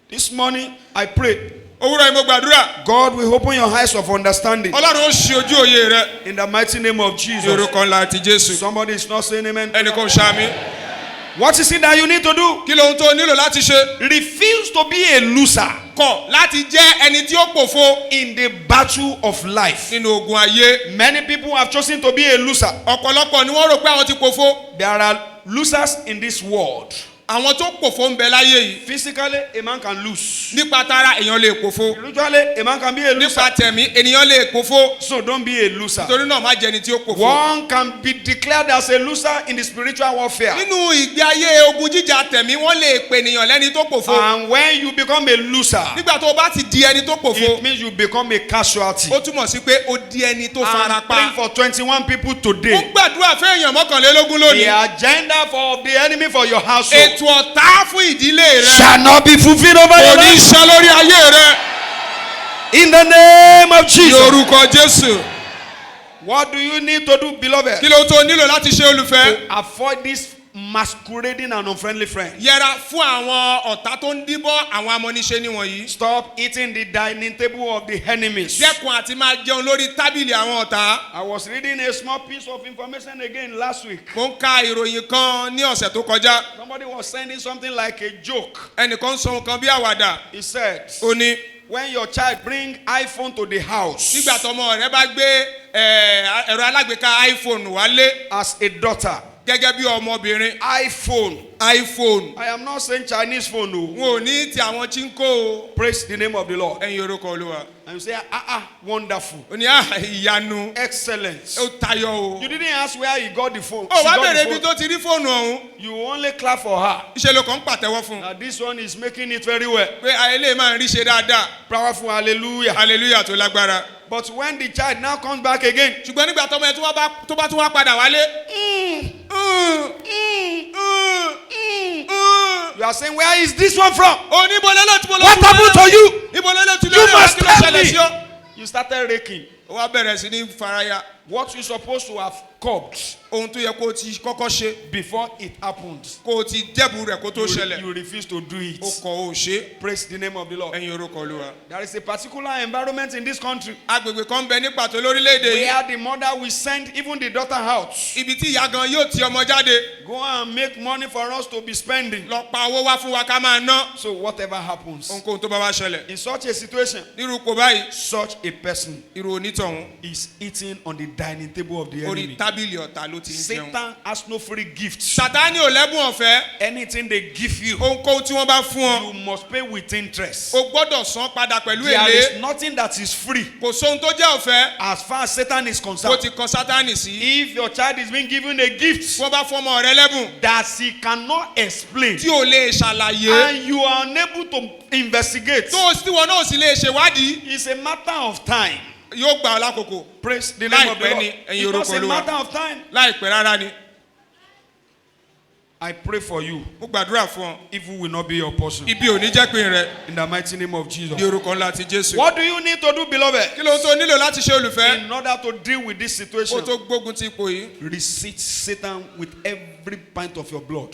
This morning, I pray, òwúrọ̀ yìí mo gbàdúrà. God will open your eyes of understanding ọlọ́run ó ṣí ojú òye rẹ. in the mighty name of ní Jesus. orúkọ ńlá ti Jésù. Somebody is not saying amen. ẹnì kan ṣàmì. What is it that you need to do? kí lóhun tó nílò láti ṣe. Refuse to be a loser kọ̀ láti jẹ́ ẹni tí ó pòfo in the battle of life. nínú ogun ayé. Many people have chosen to be a loser. ọ̀pọ̀lọpọ̀ ni wọ́n rò pé àwọn ti pòfo. There are losers in this world. àwọn tó pòfo ń bẹ láyé yìí. Physically, a man can lose. nípa tara èèyàn lè pòfo. Spiritually, a man can be a loser. nípa tẹ̀mí ènìyàn lè pòfo. So don't be a loser. torí náà má jẹ́ ẹni tí ó pòfo. One can be declared as a loser in the spiritual warfare. nínú ìgbé ayé ogun jíjà tẹ̀mí wọ́n lè pè ènìyàn lẹ́ni tó pòfo. And when you become a loser, nígbà tó o bá ti di ẹni tó pòfo. it means you become a casualty. ó túmọ̀ sí pé o di ẹni tó fara I'm praying pa. for 21 people ó today. gbàdúrà fún èèyàn mọ́kànlélógún The lónìí. agenda for the enemy for your household ètò ọ̀tá fún ìdílé rẹ. shall not be fulfilled over kò your ní life. ṣe lórí ayé rẹ. In the name of ní Jesus. orúkọ Jésù. What do you need to do, beloved? kí ló tó nílò láti ṣe olùfẹ́. To avoid this masquerading and unfriendly friends. yẹra fún àwọn ọ̀tá tó ń díbọ́ àwọn amọ́niṣe níwọ̀nyí. Stop eating the dining table of the enemies. dẹ́kun àti máa jẹun lórí tábìlì àwọn ọ̀tá. I was reading a small piece of information again last week. mo ń ka ìròyìn kan ní ọ̀sẹ̀ tó kọjá. Somebody was sending something like a joke. ẹnìkan sọ nǹkan bí àwàdà. He said, ó ní when your child bring iPhone to the house nígbà tọmọ rẹ bá gbé ẹ̀rọ alágbèéká iPhone wálé as a daughter, gẹ́gẹ́ bí ọmọbìnrin. iPhone. iPhone. I am not saying Chinese phone. No. wọn ò ní ti àwọn chinko o. Praise the name of the Lord. ẹ̀yin orúkọ Olúwa. And you say, wonderful, ó ní ìyanu. excellent. ó tayọ o. You didn't ask where he got the phone. ó She wá got the bèrè ibi phone. tó ti rí fóònù ọ̀hún. You only clap for her. iṣẹ́ ló kàn ń pàtẹ́wọ́ fún un. Now this one is making it very well. pé ayẹlẹ́ máa ń rí ṣe dáadáa. Powerful, hallelujah. hallelujah tó lágbára. But when the child now comes back again, ṣùgbọ́n nígbà tọmọ ẹ tó bá tún wá padà wálé. you are saying, where is this one from? oníbo lélẹ̀ tí mo lọ. What happened to you? ibo lélẹ̀ tí You must kí ló tell ṣẹlẹ̀ sí ọ. me. You started raking. ó wá bẹ̀rẹ̀ sí ní faraya. What you're supposed to have curbed ohun tó yẹ kó o ti kọ́kọ́ ṣe before it happened, kó o ti dẹ́bù rẹ̀ kó tó ṣẹlẹ̀. you refuse to do it. ó kọ̀ ó ṣe. Praise the name of the Lord. ẹ̀yin orúkọ Olúwa. There is a particular environment in this country agbègbè kan bẹ ní pàtó lórílẹ̀‐èdè yìí. where the mother will send even the daughter out. ibi tí ìyá gan yóò ti ọmọ jáde. Go and make money for us to be spending. lọ pa owó wá fún wa ká máa ná. So whatever happens, ohunkóhun tó bá wá ṣẹlẹ̀. in such a situation, nírú ipò báyìí. such a person irú onítọ̀hún. is eating on the dining table of the orí enemy. tábìlì ọ̀tá ló ti ń jẹun. Satan has no free gifts. Sátánì ò lẹ́bùn ọ̀fẹ́. Anything they give you, ohunkóhun tí wọ́n bá fún ọ. you must pay with interest. o gbọ́dọ̀ san padà pẹ̀lú There èlé. is nothing that is free kò sóhun tó jẹ́ ọ̀fẹ́. as far as Satan is kó concerned. ti kan Sátánì sí. If your child is being given a gift wọ́n bá fún ọmọ rẹ lẹ́bùn. that he cannot explain tí ò lè ṣàlàyé. and you are unable to investigate, tí wọn náà sì lè ṣèwádìí. it's a matter of time. yóò gbà ọ́ lákòókò. Praise the name of the Láìpẹ́ Lord. ni, ẹ̀yin It's just orúkọ a Olúwa. matter of time. láìpẹ́ rárá ni. I pray for you. mo gbàdúrà fún ọ. Evil will not be your portion. ibi ò ní jẹ́ pin rẹ. In the mighty name of Jesus. ní orúkọ ńlá ti Jésù. What do you need to do, beloved, kí ló ń tó nílò láti ṣe olùfẹ́. in order to deal with this kó situation? tó gbógun ti ipò yìí. Resist Satan with every pint of your blood.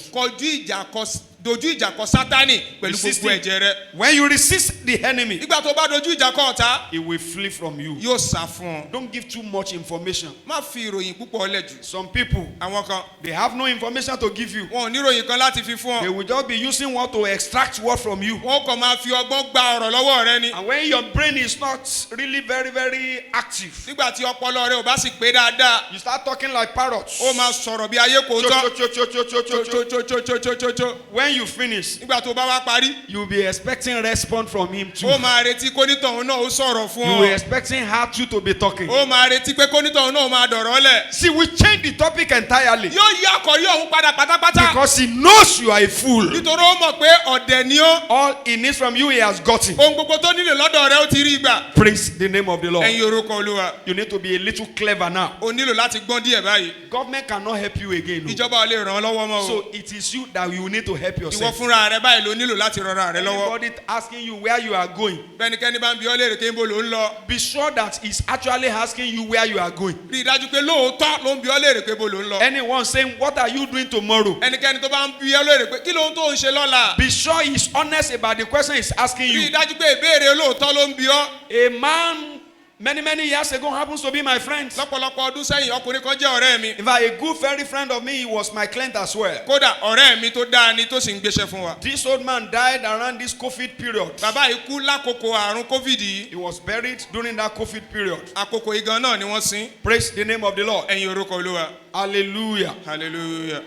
dojú ìjà kọ Sátánì pẹ̀lú Resist gbogbo him. ẹ̀jẹ̀ rẹ. When you resist the enemy, nígbà tó bá dojú ìjà kọ ọ̀tá. he will flee from you. yóò sá fún ọ. Don't give too much information. má fi ìròyìn púpọ̀ lẹ̀ jù. Some people, àwọn kan they have no information to give you. wọn ò ní ìròyìn kan láti fi fún They ọ. will just be using what to extract what from you. wọn kàn máa fi ọgbọ́n gba ọ̀rọ̀ lọ́wọ́ rẹ ni. And when your brain is not really very, very active, nígbà tí ọpọlọ rẹ ò bá sì pé dáadáa. you start talking like parrots. ó máa sọ̀rọ̀ bí ayé kò Cho, tọ́. cho, cho, cho, cho, cho, cho, cho. cho. When you finish, nígbà tó bá wá parí. you'll be expecting response from him too. ó máa retí kónítọ̀hún náà ó sọ̀rọ̀ fún You were ọ. expecting her too to be talking. ó máa retí pé kónítọ̀hún náà máa dọ̀rọ̀ lẹ̀. See, we change the topic entirely yóò yí àkọ́rí ọ̀hún padà pátápátá. because he knows you are a fool. nítorí ó mọ̀ pé ọ̀dẹ̀ ni ó. All he needs from you, he has gotten. ohun gbogbo tó nílò lọ́dọ̀ rẹ ó ti rí gbà. Praise the name of the Lord. ẹ̀yin orúkọ Olúwa. You need to be a little clever now. o nílò láti gbọ́n díẹ̀ báyìí. Government cannot help you again. No. ìjọba ò lè ràn ọ́ lọ́wọ́ mọ́ o. So it is you that you need to help ìwọ yourself. fúnra rẹ báyìí ló nílò láti rọra rẹ lọ́wọ́. Anybody asking you where you are going, bẹ́nikẹ́ni bá ń bi ọ́ léèrè kí n bó ló ń lọ. be sure that he's actually asking you where you are going. rí i dájú pé lóòótọ́ ló ń bi ọ́ léèrè pé bó ló ń lọ. Anyone saying, what are you doing tomorrow? ẹnikẹ́ni tó bá ń bi ọ́ léèrè pé kí ló ń tó ń ṣe lọ́la. Be sure he's honest about the question he's asking rí i you. dájú pé ìbéèrè olóòótọ́ ló ń bi ọ́. A man many years ago happens to be my friend. lọ́pọ̀lọpọ̀ ọdún sẹ́yìn ọkùnrin kan jẹ́ ọ̀rẹ́ mi. In fact, a good very friend of me, he was my client as well. kódà ọ̀rẹ́ mi tó dáa ni tó sì ń gbéṣẹ́ fún wa. This old man died around this COVID period. bàbá yìí kú lákòókò àrùn covid yìí. He was buried during that COVID period. àkókò igan náà ni wọ́n sin. Praise the name of the Lord. ẹ̀yin orúkọ Olúwa. Hallelujah. hallelujah.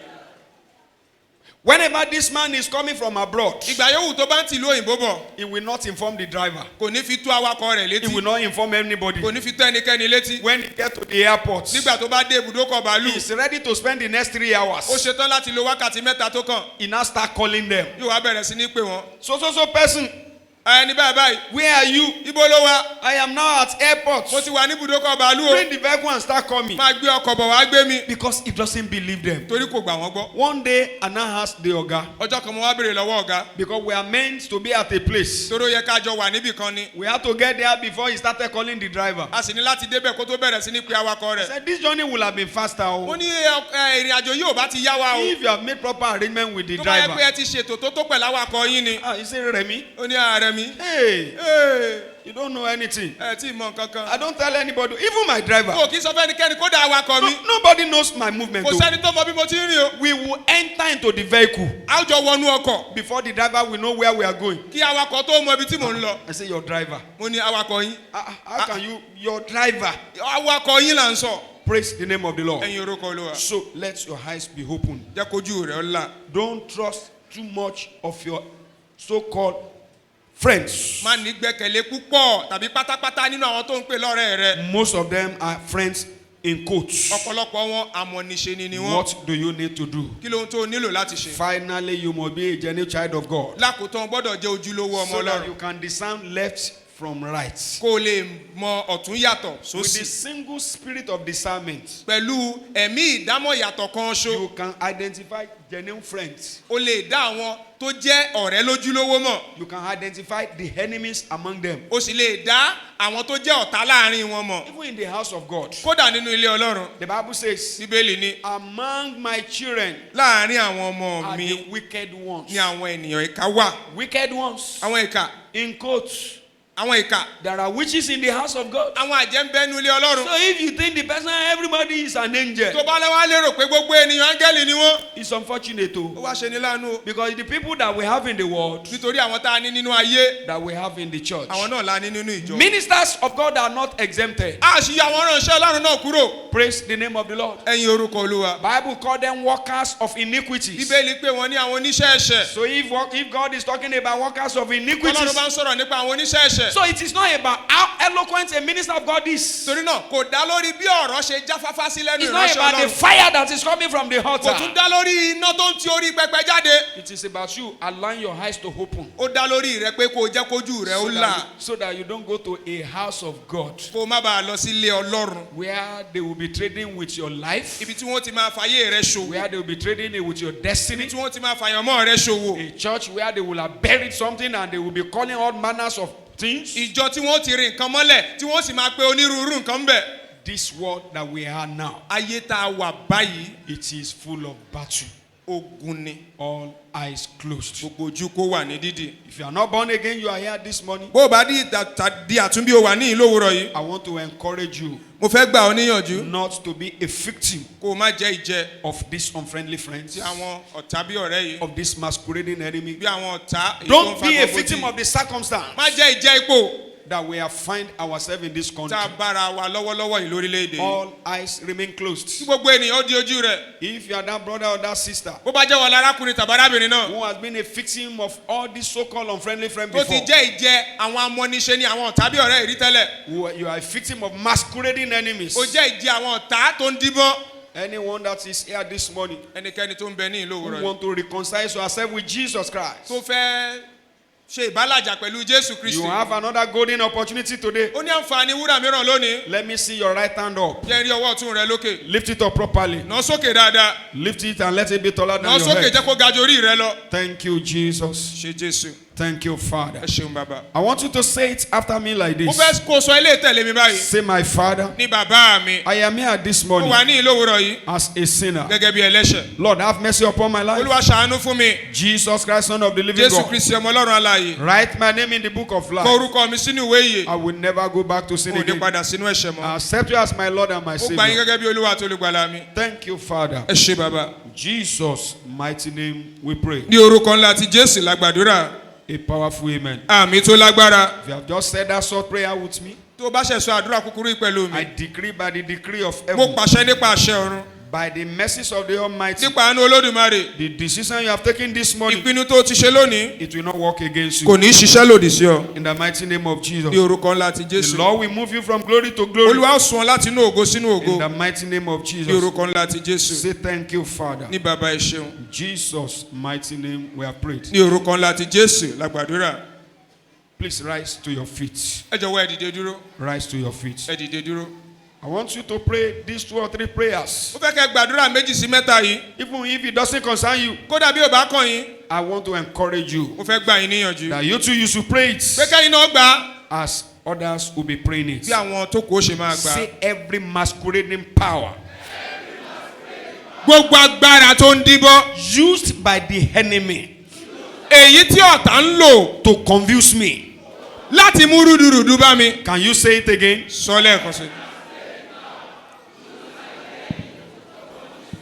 Whenever this man is coming from abroad, ìgbà yòówù tó bá ń tìlú òyìnbó bọ̀. he will not inform the driver. kò ní fi tó awakọ̀ rẹ̀ He létí. will not inform anybody. kò ní fi tó ẹnikẹ́ni létí. When he gets to the airport, nígbà tó bá dé ibùdókọ̀ bàálù. he's ready to spend the next 3 hours. ó ṣetán láti lo wákàtí mẹ́ta tó kàn. He now start calling them. yóò wá bẹ̀rẹ̀ sí ní pè wọ́n. So person, ẹni báyìí báyìí. where are you? ibo ló wà. I am now at airport. mo ti wà ní ibùdókọ̀ bàálù o. Bring the vehicle and start coming. máa gbé ọkọ̀ bọ̀ wá gbé mi. Because he doesn't believe them. torí kò gbà wọ́n gbọ́. One day, I now asked the Oga, ọjọ́ kan mo wá béèrè lọ́wọ́ ọ̀gá. because we are meant to be at a place. torí ó yẹ ká jọ wà níbì kan ni. We had to get there before he started calling the driver. a sì ní láti débẹ̀ kó tó bẹ̀rẹ̀ sí ní pe awakọ̀ I rẹ̀. said, this journey will have been faster. mo Oh. ní ìrìn àjò yìí ò bá ti yá wa o. If you have made proper arrangement with the tó bá yẹ pé driver. ẹ ti ṣètò tó pẹ̀lú awakọ̀ yín ni. He said, Remy, ó ní ààrẹ mi. hey, Ee, you don't know anything. ẹ tí ì mọ nǹkan kan. I don't tell anybody, even my driver. o kì í sọ fẹ́ ẹnikẹ́ni kó dá awakọ̀ mi. Nobody knows my movement. kò Oh. sẹ́ni tó mọ bí mo ti ń rìn o. We will enter into the vehicle a ó jọ wọnú ọkọ̀. before the driver will know where we are going. kí awakọ̀ tó mọ ibi tí mò ń lọ. I say, your driver. mo ní awakọ̀ yín. How can you, your driver? awakọ̀ yín là ń sọ. Praise the name of the Lord. ẹ̀yin orúkọ Olúwa. So let your eyes be open. jẹ́ kójú rẹ̀ ó là. Don't trust too much of your so-called friends. má ní gbẹ́kẹ̀lé púpọ̀ tàbí pátápátá nínú àwọn tó ń pè lọ́rẹ́ rẹ. Most of them are friends in quotes. ọ̀pọ̀lọpọ̀ wọn amọ̀nìṣe ni wọ́n. What do you need to do? kí ló ń tó nílò láti ṣe. Finally, you must be a genuine child of God. lákòótán gbọ́dọ̀ jẹ́ ojúlówó ọmọ So that Ọlọ́run. you can discern left from right. kó o lè mọ ọ̀tún yàtọ̀ With the sósì. single spirit of discernment, Pẹ̀lú ẹ̀mí ìdámọ̀ yàtọ̀ kan ṣo, you can identify genuine friends. o lè dá àwọn tó jẹ́ ọ̀rẹ́ lójúlówó mọ̀. You can identify the enemies among them. O sì lè dá àwọn tó jẹ́ ọ̀tá láàrin wọn mọ̀. Even in the house of God, Kódà nínú ilé Ọlọ́run, the Bible says, Bíbélì ní among my children láàrin àwọn ọmọ are mi the wicked ones. ni àwọn ènìyàn ìka wà. Wicked ones. Àwọn ìka, In quotes, àwọn ìka, there are witches in the house of God. àwọn àjẹ́ ń bẹ nínú ilé Ọlọ́run. So if you think the person, everybody is an angel, Tó bá lẹ́wọ́ lérò pé gbogbo ènìyàn áńgẹ́lì ni wọ́n. it's unfortunate Ó too. wá ṣe ní láàánú o. Because the people that we have in the world, Nítorí àwọn tá a ní nínú ayé, that we have in the church, àwọn náà la ní nínú ìjọ. ministers of God are not exempted. A sì yọ àwọn ránṣẹ́ Ọlọ́run náà kúrò. Praise the name of the Lord. Ẹ̀yin orúkọ Olúwa. Bible call them workers of iniquities. Bíbélì pé wọ́n ní àwọn oníṣẹ́ ẹ̀ṣẹ̀. So if God is talking about workers of Ọlọ́run iniquities, bá ń sọ̀rọ̀ nípa àwọn oníṣẹ́ ẹ̀ṣẹ̀. so it is not about how eloquent a minister of God is. Torí náà kò dá lórí bí ọ̀rọ̀ ṣe jáfáfá sí lẹ́nu It's not ìránṣẹ́ about the Ọlọ́run. fire that is coming from the Kò tún altar. dá lórí iná tó ń ti orí pẹpẹ jáde. It is about you allowing your eyes to open Ó dá lórí rẹ pé kó o jẹ́ kójú rẹ ó là. so that you don't go to a house of God Kó o má bàa lọ sí ilé Ọlọ́run. where they will be trading with your life, Ibi tí wọ́n ti máa fàyè rẹ ṣòwò. where they will be trading it with your Ibi destiny. tí wọ́n ti máa fàyànmọ́ rẹ ṣòwò. A church where they will have buried something and they will be calling all manners of things. Ìjọ tí wọ́n ti rí nǹkan mọ́lẹ̀ tí wọ́n sì máa pe onírúurú nǹkan bẹ̀. This world that we are now, Ayé tá a wà báyìí, it is full of battle. ogun ni. All eyes closed. Gbogbo ojú kó wà ní dídì. If you are not born again, you are here this morning. Bó o bá di àtúnbí o wà ní ìlú òwúrọ̀ yìí. I want to encourage you Mo fẹ́ gbà ọ́ níyànjú not to be a victim kó o má jẹ́ ìjẹ of these unfriendly friends, tí àwọn ọ̀tá bí ọ̀rẹ́ yìí. of this masquerading enemy. Bí àwọn ọ̀tá èyí tó ń Don't fa be a gbogbo victim tí- of the circumstance Má jẹ́ ìjẹ́ ipò that we have find ourselves in this country. tá a bára wa lọ́wọ́lọ́wọ́ yìí lórílẹ̀‐èdè yìí. All eyes remain Tí closed. gbogbo ènìyàn ó di ojú rẹ̀. If you are that brother or that sister Bó bá jẹ́ wọn lárákùnrin tàbárábìnrin náà. who has been a victim of all these so-called unfriendly friends Tó ti before, jẹ́ ìjẹ àwọn amọ́niṣe ni àwọn ọ̀tá bí ọ̀rẹ́ ìrí tẹ́lẹ̀. you are a victim of masquerading enemies. Ó jẹ́ ìjẹ àwọn ọ̀tá tó ń díbọ́n. Anyone that is here this morning Ẹnikẹ́ni tó ń bẹ ní ìlú òwúrọ̀ who yìí. want to reconcile yourself with Jesus Christ, Tó fẹ́ ṣe ìbálàjà pẹ̀lú Jésù Kristi. you have another golden opportunity today. Ó ní àǹfààní wúrà mìíràn lónìí. Let me see your right hand up. Jẹ́ rí ọwọ́ ọ̀tún rẹ lókè. Lift it up properly. Nà sókè dáadáa. Lift it and let it be taller Nà than your sókè head. jẹ́ kó ga ju orí rẹ lọ. Thank you, Jesus. Ṣé Jésù. Thank you, Father. Ẹ ṣeun bàbá. I want you to say it after me like Mo this. fẹ́ kó o sọ ilé ìtẹ̀lé mi báyìí. Say, my Father, Ní bàbá mi. I am here this Mo morning wà ní ìlú òwúrọ̀ yìí. as a sinner. Gẹ́gẹ́ bí ẹlẹ́ṣẹ̀. Lord, have mercy upon my life. Olúwa ṣàánú fún mi. Jesus Christ, Son of the living Jésù God. Kristi ọmọ Ọlọ́run alààyè. Write my name in the book of Kọ life. orúkọ mi sínú ìwé ìyè. I will never go back to sin Mo ní again. padà sínú ẹ̀ṣẹ̀ mọ́. I accept you as my Lord and my Mo gbà yín Savior. gẹ́gẹ́ bí Olúwa àti olùgbàlà mi. Thank you, Father. Ẹ ṣé bàbá. Jesus' mighty name we pray. Ní orúkọ ńlá ti Jésù la gbàdúrà. A powerful amen. Àmì tó lágbára. If you have just said that short prayer with me, Tó o bá ṣẹ̀ sọ àdúrà kúkúrú yìí pẹ̀lú I mi. decree by the decree of Mo heaven, pàṣẹ nípa àṣẹ ọ̀run. by the mercies of the Almighty, Nípa àánú Olódùmarè. the decision you have taken this morning, Ìpinnu tó o ti ṣe lónìí. it will not work against Kò you. ní ṣiṣẹ́ lòdì sí ọ. In the mighty name of Jesus. Ní orúkọ ńlá ti The Jésù. Lord will move you from glory to glory. Olúwa ó sún ọ láti inú ògo sínú In ògo. the mighty name of Ní Jesus. orúkọ ńlá ti Jésù. Say thank you, Father. Ní bàbá ẹ ṣeun. In Jesus' mighty name we have prayed. Ní orúkọ ńlá ti Jésù la gbàdúrà. Please rise to your feet. Ẹ jọ̀wọ́ ẹ dìde dúró. Rise to your feet. Ẹ dìde dúró. I want you to pray these 2 or 3 prayers. Mo fẹ́ kẹ́ gbàdúrà méjì sí mẹ́ta yìí. Even if it doesn't concern you, Kódà bí ò bá kàn yín. I want to encourage you Mo fẹ́ gbà yín níyànjú. that you too you should pray Pé it kẹ́yìn náà gbà á. as others will be praying it. Bí àwọn tó kù ó ṣe máa gbà á. Say every masquerading power Gbogbo agbára tó ń díbọ́. used by the enemy Èyí tí ọ̀tá ń lò to confuse me. láti mú rúdurùdu bá mi. Can you say it again? Sọ lẹ́ẹ̀kan sí.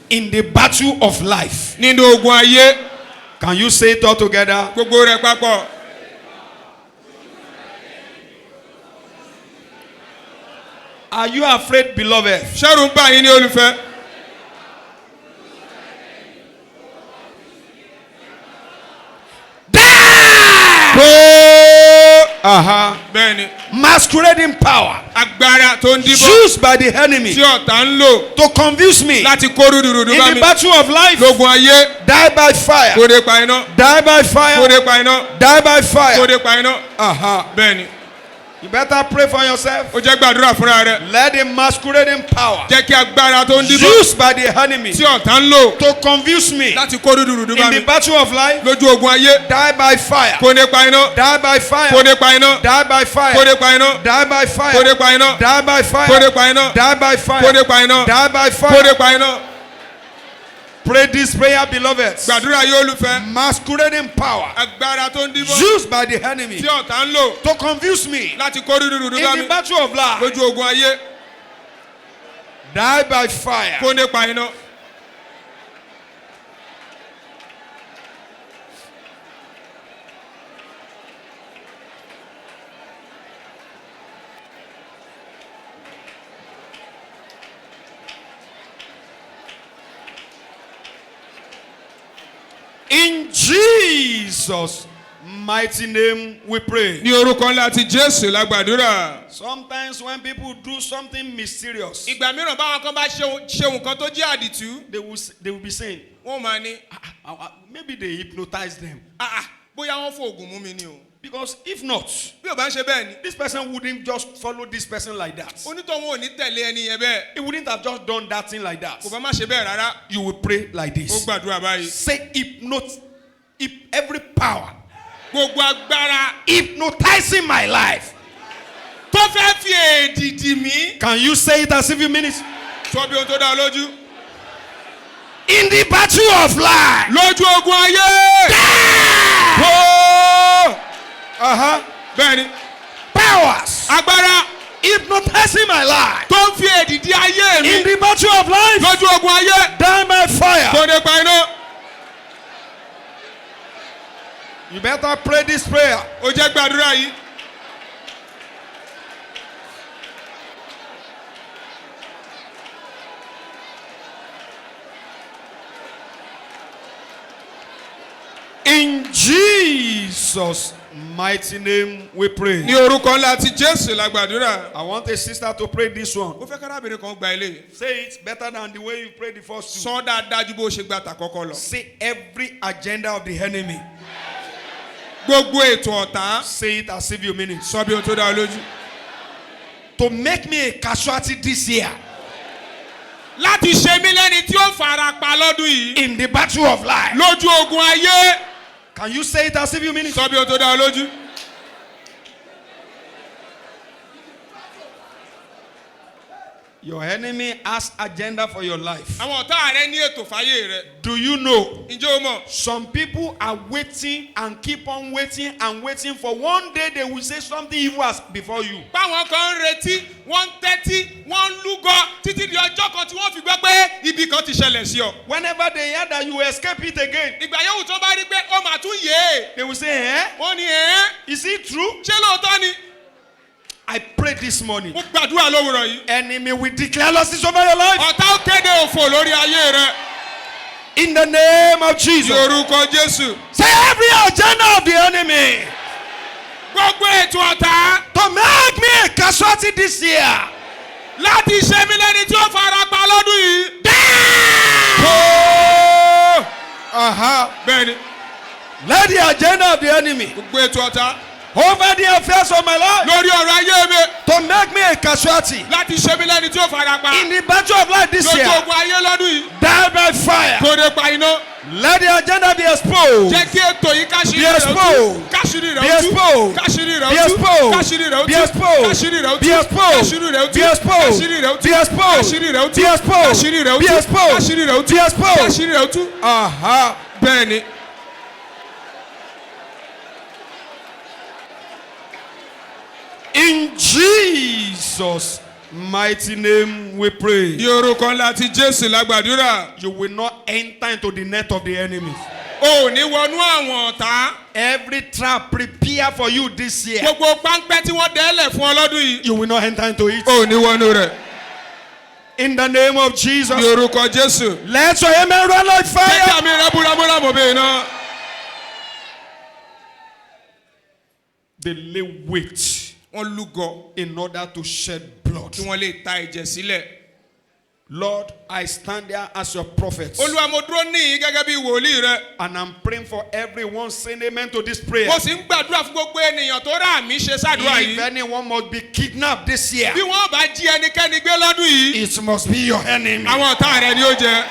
In the battle of life. Nínú ogun ayé. Can you say it all together? Gbogbo rẹ̀ papọ̀. Are you afraid, beloved? Ṣẹ́rù ń bà yín ní olùfẹ́. Bẹ́ẹ̀ni. Masquerading power Agbára tó ń díbọ́. used by the enemy Tí ọ̀tá ń lò to confuse me. láti kó rúdurùdu In bá the mi. battle of life, Lógun ayé. die by fire. Kóde pa iná. Die by fire. Kóde pa iná. Die by fire. Kóde pa iná. Bẹ́ẹ̀ni. You better pray for yourself. ó jẹ́ gbàdúrà fúnra rẹ̀. Let the masquerading power jẹ́ kí agbára tó ń díbọ́n used by the enemy tí ọ̀tá ń lò to confuse me láti kó rúdurùdu bá in mi the battle of life, lójú ogun ayé die by fire. kó nípa iná Die by fire. kó nípa iná Die by kó fire. nípa iná Die by kó fire. nípa iná Die by kó fire. nípa iná Die by kó fire. nípa iná Die by kó fire. nípa iná. Pray this prayer, beloved. gbàdúrà yóò olùfẹ́ Masquerading power agbára tó ń díbọ́n used by the enemy tí ọ̀tá ń lò to confuse me láti kó rúdurùdu bá in mi the battle of life. lójú ogun ayé Die by fire. kó nípa iná. In Jesus' mighty name we pray. ní orúkọ ńlá ti Jésù la gbàdúrà. Sometimes when people do something mysterious, ìgbà mìíràn báwọn kan bá ṣe nǹkan tó jẹ́ àdìtú they will be saying, wọ́n máa ní maybe they hypnotize them. bóyá wọ́n fòògùn mú mi ni o. Because if not, bí ò bá ń ṣe bẹ́ẹ̀ ni this person wouldn't just follow this person like that. onítọ̀hún ò ní tẹ̀lé ẹni yẹn bẹ́ẹ̀ He wouldn't have just done that thing like that. kò bá má ṣe bẹ́ẹ̀ rárá. You will pray like ó this. gbàdúrà báyìí. Say every power gbogbo agbára hypnotizing my life. tó fẹ́ fi èdìdì mí. Can you say it as if you mean it? sọ bí ohun tó dá ọ lójú. In the battle of life. lójú ogun ayé. bẹ́ẹ̀ni. Powers agbára hypnotizing my life. tó ń fi èdìdì ayé mi. In the battle of life. lójú ogun ayé. Die by fire. kò ní pa iná. You better pray this prayer. ó jẹ́ gbàdúrà yìí. In Jesus' mighty name we pray. ní orúkọ ńlá ti Jésù la gbàdúrà. I want a sister to pray this one. ó fẹ́ kárábìnrin kan gba ilé. Say it better than the way you prayed the first two. sọ dáadáa ju bó ṣe gbà tàkọ́kọ́ lọ. Say every agenda of the enemy. gbogbo ètò ọ̀tá. Say it as if you mean it. sọ bí ohun tó dá ọ lójú. To make me a casualty this year láti ṣe mí lẹ́ni tí ó fara pa lọ́dún yìí. in the battle of life. lójú ogun ayé. Can you say it as if you mean it? sọ bí ohun tó dá ọ lójú. Your enemy has agenda for your life. àwọn ọ̀tá rẹ ní ètò fáyé rẹ. Do you know? ǹjẹ́ o mọ̀. Some people are waiting and keep on waiting and waiting for one day they will say something evil as before you. báwọn kan ń retí wọ́n ń tẹ́tí wọ́n ń lúgọ títí di ọjọ́ kan tí wọ́n fi gbọ́ pé ibi kan ti ṣẹlẹ̀ sí ọ. Whenever they hear that you will escape it again, ìgbà yòówù tó bá rí pé ó mà tún yé e. they will say, eh? wọ́n ní ẹ̀ Is it true? ṣé lóòótọ́ ni. I prayed this morning. mo gbàdúrà lówùrọ̀ yìí. Enemy will declare losses over your life. ọ̀tá ó kéde òfò lórí ayé rẹ. In the name of ní Jesus. orúkọ Jésù. Say every agenda of the enemy gbogbo ètò ọ̀tá to make me a casualty this year. láti ṣe mí lẹ́ni tí ó fara pa lọ́dún yìí. bẹ́ẹ̀ni Let the agenda of the enemy gbogbo ètò ọ̀tá over the affairs of my life lórí ọ̀rọ̀ ayé mi to make me a casualty láti ṣe mí lẹ́ni tí ó fara pa in the battle of life this lójú year. ogun ayé lọ́dún yìí. Die by fire. kò ní pa iná. Let the agenda be exposed. jẹ́ kí ètò yìí káṣírí Be rẹ̀ exposed. tú káṣírí Be rẹ̀ tú exposed. káṣírí rẹ̀ Be tú exposed. káṣírí rẹ̀ Be tú exposed. káṣírí rẹ̀ tú Be exposed. káṣírí rẹ̀ tú Be exposed. káṣírí rẹ̀ tú Be exposed. káṣírí rẹ̀ tú Be exposed. káṣírí rẹ̀ tú Be exposed. káṣírí rẹ̀ tú Be exposed. káṣírí rẹ̀ tú. bẹ́ẹ̀ni In Jesus' mighty name we pray. ní orúkọ ńlá ti Jésù la gbàdúrà. You will not enter into the net of the enemy. o ò ní wọnú àwọn ọ̀tá. Every trap prepared for you this year, gbogbo páńpẹ́ tí wọ́n dẹ́lẹ̀ fún ọ lọ́dún yìí. you will not enter into it. o ò ní wọnú rẹ̀. In the name of Jesus. ní orúkọ Jésù. Let your amen run like jẹ́ kí fire. àmì rẹ̀ búramúramù bẹ́ẹ̀ náà. They lay wait wọ́n lúgọ in order to shed blood. kí wọ́n lè ta ẹ̀jẹ̀ sílẹ̀. Lord, I stand there as your prophet. olúwa mo dúró níyìn gẹ́gẹ́ bí wòlíì rẹ. And I'm praying for everyone saying amen to this prayer. mo sì ń gbàdúrà fún gbogbo ènìyàn tó rà mí ṣe sàdúrà If yìí. anyone must be kidnapped this year, bí wọ́n bá jí ẹnikẹ́ni gbé lọ́dún yìí. it must be your enemy. àwọn ọ̀tá rẹ ni ó jẹ.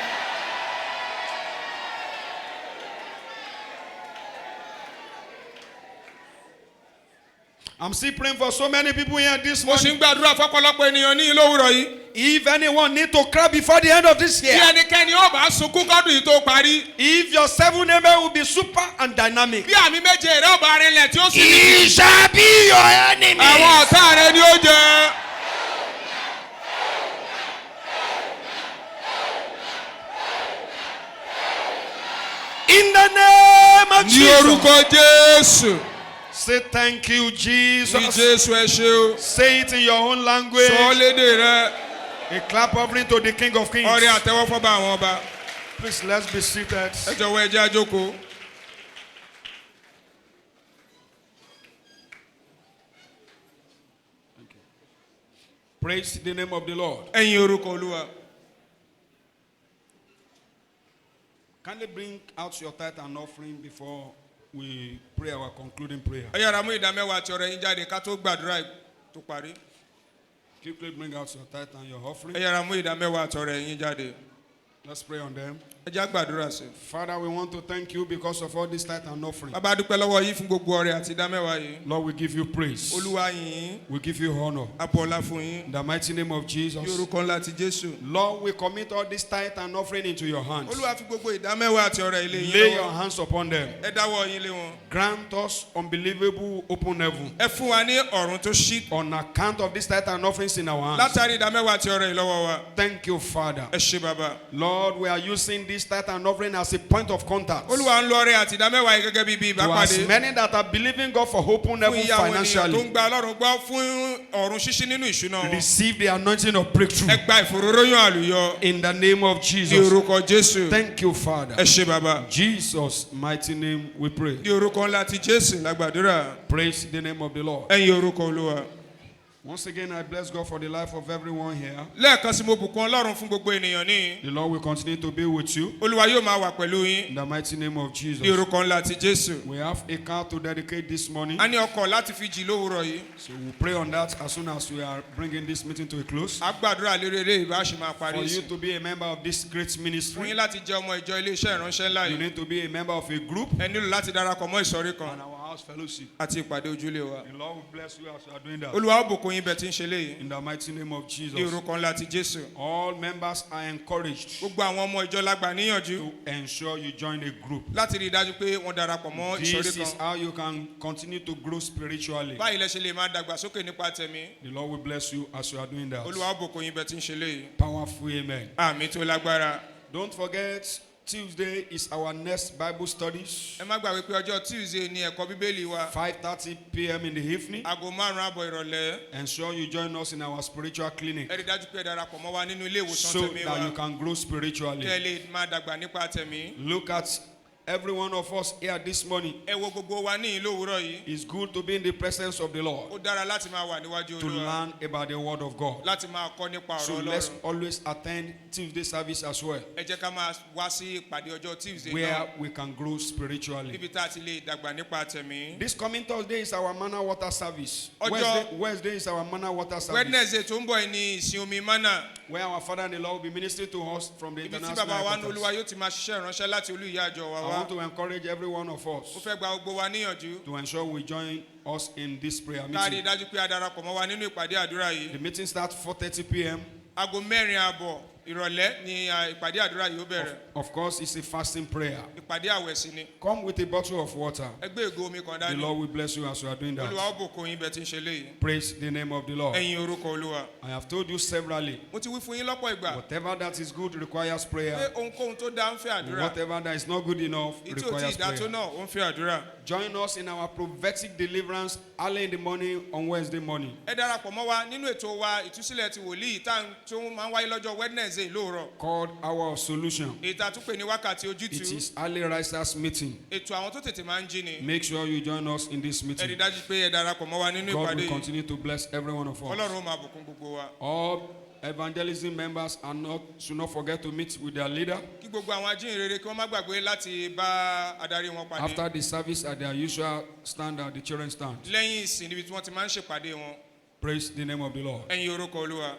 I'm still praying for so many people here this mo sì morning. ń gbàdúrà fọ́pọ̀lọpọ̀ ènìyàn ní ìlówùrọ̀ yìí. If anyone need to cry before the end of this bí year, ẹnikẹ́ni ó bá sunkún kọ́dún yìí tó parí. if your 7 amen will be super and dynamic, bí àmì méje rẹ ó bá rinlẹ̀ tí ó sì ní. he shall be your enemy. àwọn ọ̀tá rẹ ni ó jẹ. In the name of ní Jesus. orúkọ jésù. Say thank you, ní Jesus. jésù ẹ ṣé o. Say it in your own language. sọ lédè rẹ. A clap offering to the King of Kings. ọrẹ àtẹ́wọ́ fọ́ba àwọn ọba. Please, let's be seated. ẹ jọ̀wọ́ ẹ jẹ́ á jókòó. Praise the name of the Lord. ẹ̀yin orúkọ olúwa. Kindly bring out your tithe and offering before we pray our concluding prayer. ẹ yára mú ìdá mẹ́wàá àti ọrẹ yín jáde ká tó gbàdúrà tó parí. Quickly bring out your tithe and your offering. ẹ yára mú ìdá mẹ́wàá àti ọrẹ yín jáde. Let's pray on them. ẹ jẹ́ á gbàdúrà sí. Father, we want to thank you because of all this tithe and offering. bàbá dúpẹ́ lọ́wọ́ yín fún gbogbo ọrẹ àti ìdá mẹ́wàá yìí. Lord, we give you praise. olúwa yìn We give you honor. apọ̀lá fún yín. In the mighty name of ní Jesus. orúkọ ńlá ti jésù. Lord, we commit all this tithe and offering into your hands. olúwa fi gbogbo ìdá mẹ́wàá àti ọrẹ ilé yín Lay your lọ́wọ́. hands upon them. ẹ dáwọ́ yín lé wọn. Grant us unbelievable open heaven ẹ fún wa ní ọ̀run tó ṣí. on account of this tithe and offerings in our hands. látàrí ìdá mẹ́wàá àti ọrẹ yìí lọ́wọ́ wa. Thank you, Father. ẹ ṣé bàbá. Lord, we are using this tithe and offering as a point of contact olúwa ń lo ọrẹ àti ìdá mẹ́wàá yìí gẹ́gẹ́ bí ibi to as ìbápàdé. many that are believing God for open fún heaven iye àwọn ènìyàn tó financially. ń gba ọlọ́run gbọ́ fún ọ̀run ṣíṣí nínú ìṣúná wọn. Receive the anointing of breakthrough ẹ gba ìfòróróyìn àlùyọ. in the name of ní Jesus. orúkọ jésù. Thank you, ẹ Father. ṣé bàbá. Jesus' mighty name we pray. ní orúkọ ńlá ti jésù lágbàdúrà. Praise the name of the Lord. ẹ̀yin orúkọ olúwa. Once again, I bless God for the life of everyone here. lẹ́ẹ̀kan sí mo bùkún ọlọ́run fún gbogbo ènìyàn ní. The Lord will continue to be with you olúwa yóò máa wà pẹ̀lú yín. in the mighty name of ní Jesus. orúkọ ńlá ti jésù. We have a car to dedicate this morning, a ní ọkọ̀ láti fi jì lówùrọ̀ yìí. so we'll pray on that as soon as we are bringing this meeting to a close. a gbàdúrà lérí eré ìbá ṣe máa For parí you sí. to be a member of this great fún ministry, yín láti jẹ́ ọmọ ìjọ iléeṣẹ́ ìránṣẹ́ ńlá you yìí. need to be a member of a group ẹ nílò láti darapọ̀ mọ́ ìsọ̀rí kan and our house fellowship. àti ìpàdé ojúlé wa. The Lord will bless you as you are doing that. olúwa ó bùkún yín bẹ́ẹ̀ tí ń ṣe léyìí. In the mighty name of ní Jesus. orúkọ ńlá ti jésù. All members are encouraged gbogbo àwọn ọmọ ìjọ lágbà níyànjú to ensure you join a group. láti rí i dájú pé wọ́n darapọ̀ mọ́ ìsọ̀rí This is kan. how you can continue to grow spiritually. báyìí lẹ ṣe lè máa dàgbàsókè nípa tẹ̀mí. The Lord will bless you as you are doing that. olúwa ó bùkún yín bẹ́ẹ̀ tí ń ṣe léyìí. Powerful amen. àmì tó lágbára. Don't forget, Tuesday is our next Bible studies. ẹ má gbàgbé pé ọjọ́ tuesday ni ẹ̀kọ́ bíbélì wa. 5:30 p.m. in the evening. aago 5:00 àbọ̀ ìrọ̀lẹ́. Ensure you join us in our spiritual clinic ẹ rí i dájú pé ẹ darapọ̀ mọ́ wa nínú ilé ìwòsàn so tẹ̀mí that you wa. can grow kí ẹ spiritually. lè máa dàgbà nípa tẹ̀mí. Look at every one of us here this morning. ẹ wo gbogbo wa ní ìlú òwúrọ̀ yìí. It's good to be in the presence of the ó Lord dára láti máa wà níwájú to olúwa. learn about the Word of God. láti máa kọ́ nípa So ọ̀rọ̀ let's ọlọ́run. always attend Tuesday service as well, ẹ jẹ́ ká máa wá sí ìpàdé ọjọ́ tuesday náà. where we can grow spiritually. níbi tá a ti lè dàgbà nípa tẹ̀mí. This coming Thursday is our manna water service. Ọjọ́- Wednesday is our manna water service, wednesday tó ń bọ̀ ní ìsìn omi mánà. where our Father and the Lord will be ministering to us from the ibi tí international bàbá wa ní headquarters. olúwa yóò ti máa ṣiṣẹ́ ìránṣẹ́ láti olú ìyá àjọ wa I wá. want to encourage every one of ó us fẹ́ gba gbogbo wa níyànjú. to ensure we join us in this prayer ká rí i meeting. dájú pé a darapọ̀ mọ́ wa nínú ìpàdé àdúrà yìí. The meeting starts 4:30 p.m. aago 4:00 ìrọ̀lẹ́ ni ìpàdé àdúrà yìí ó bẹ̀rẹ̀. Of course, it's a fasting prayer. ìpàdé àwẹ̀ sí ni. Come with a bottle of water. ẹ gbé ìgò omi kan The dání. Lord will bless you as you are doing olúwa that. ó bùkún yín bẹ́ẹ̀ tí ń ṣe léyìí. Praise the name of the Lord. ẹ̀yin orúkọ olúwa. I have told you severally, mo ti wí fún yín lọ́pọ̀ ìgbà. whatever that is good requires pé prayer. ohunkóhun tó dáa ń fẹ́ àdúrà. Whatever that is not good enough èyí tí ò tí ì requires dá tó prayer. náà ó ń fẹ́ àdúrà. Join us in our prophetic deliverance early in the morning on Wednesday morning. ẹ darapọ̀ mọ́ wa nínú ètò wa ìtúsílẹ̀ ti wòlíì tó máa ń wáyé lọ́jọ́ wednesday lóòrọ̀. Called Hour of Solution. èyí tá a tún pè ní wákàtí It ojútùú. is early risers meeting. ètò àwọn tó tètè máa ń jí ni. Make sure you join us in this ẹ rí meeting. dájú pé ẹ darapọ̀ mọ́ wa nínú God ìpàdé will yìí. continue to bless every one of us. ọlọ́run ó máa bùkún gbogbo wa. All evangelism members should not forget to meet with their leader kí gbogbo àwọn ajínrere kí wọ́n má gbàgbé láti bá adarí wọn pàdé. after the service at their usual stand at the children's stand. lẹ́yìn ìsìn níbi tí wọ́n ti máa ń ṣèpàdé wọn. Praise the name of the Lord. ẹ̀yin orúkọ Olúwa.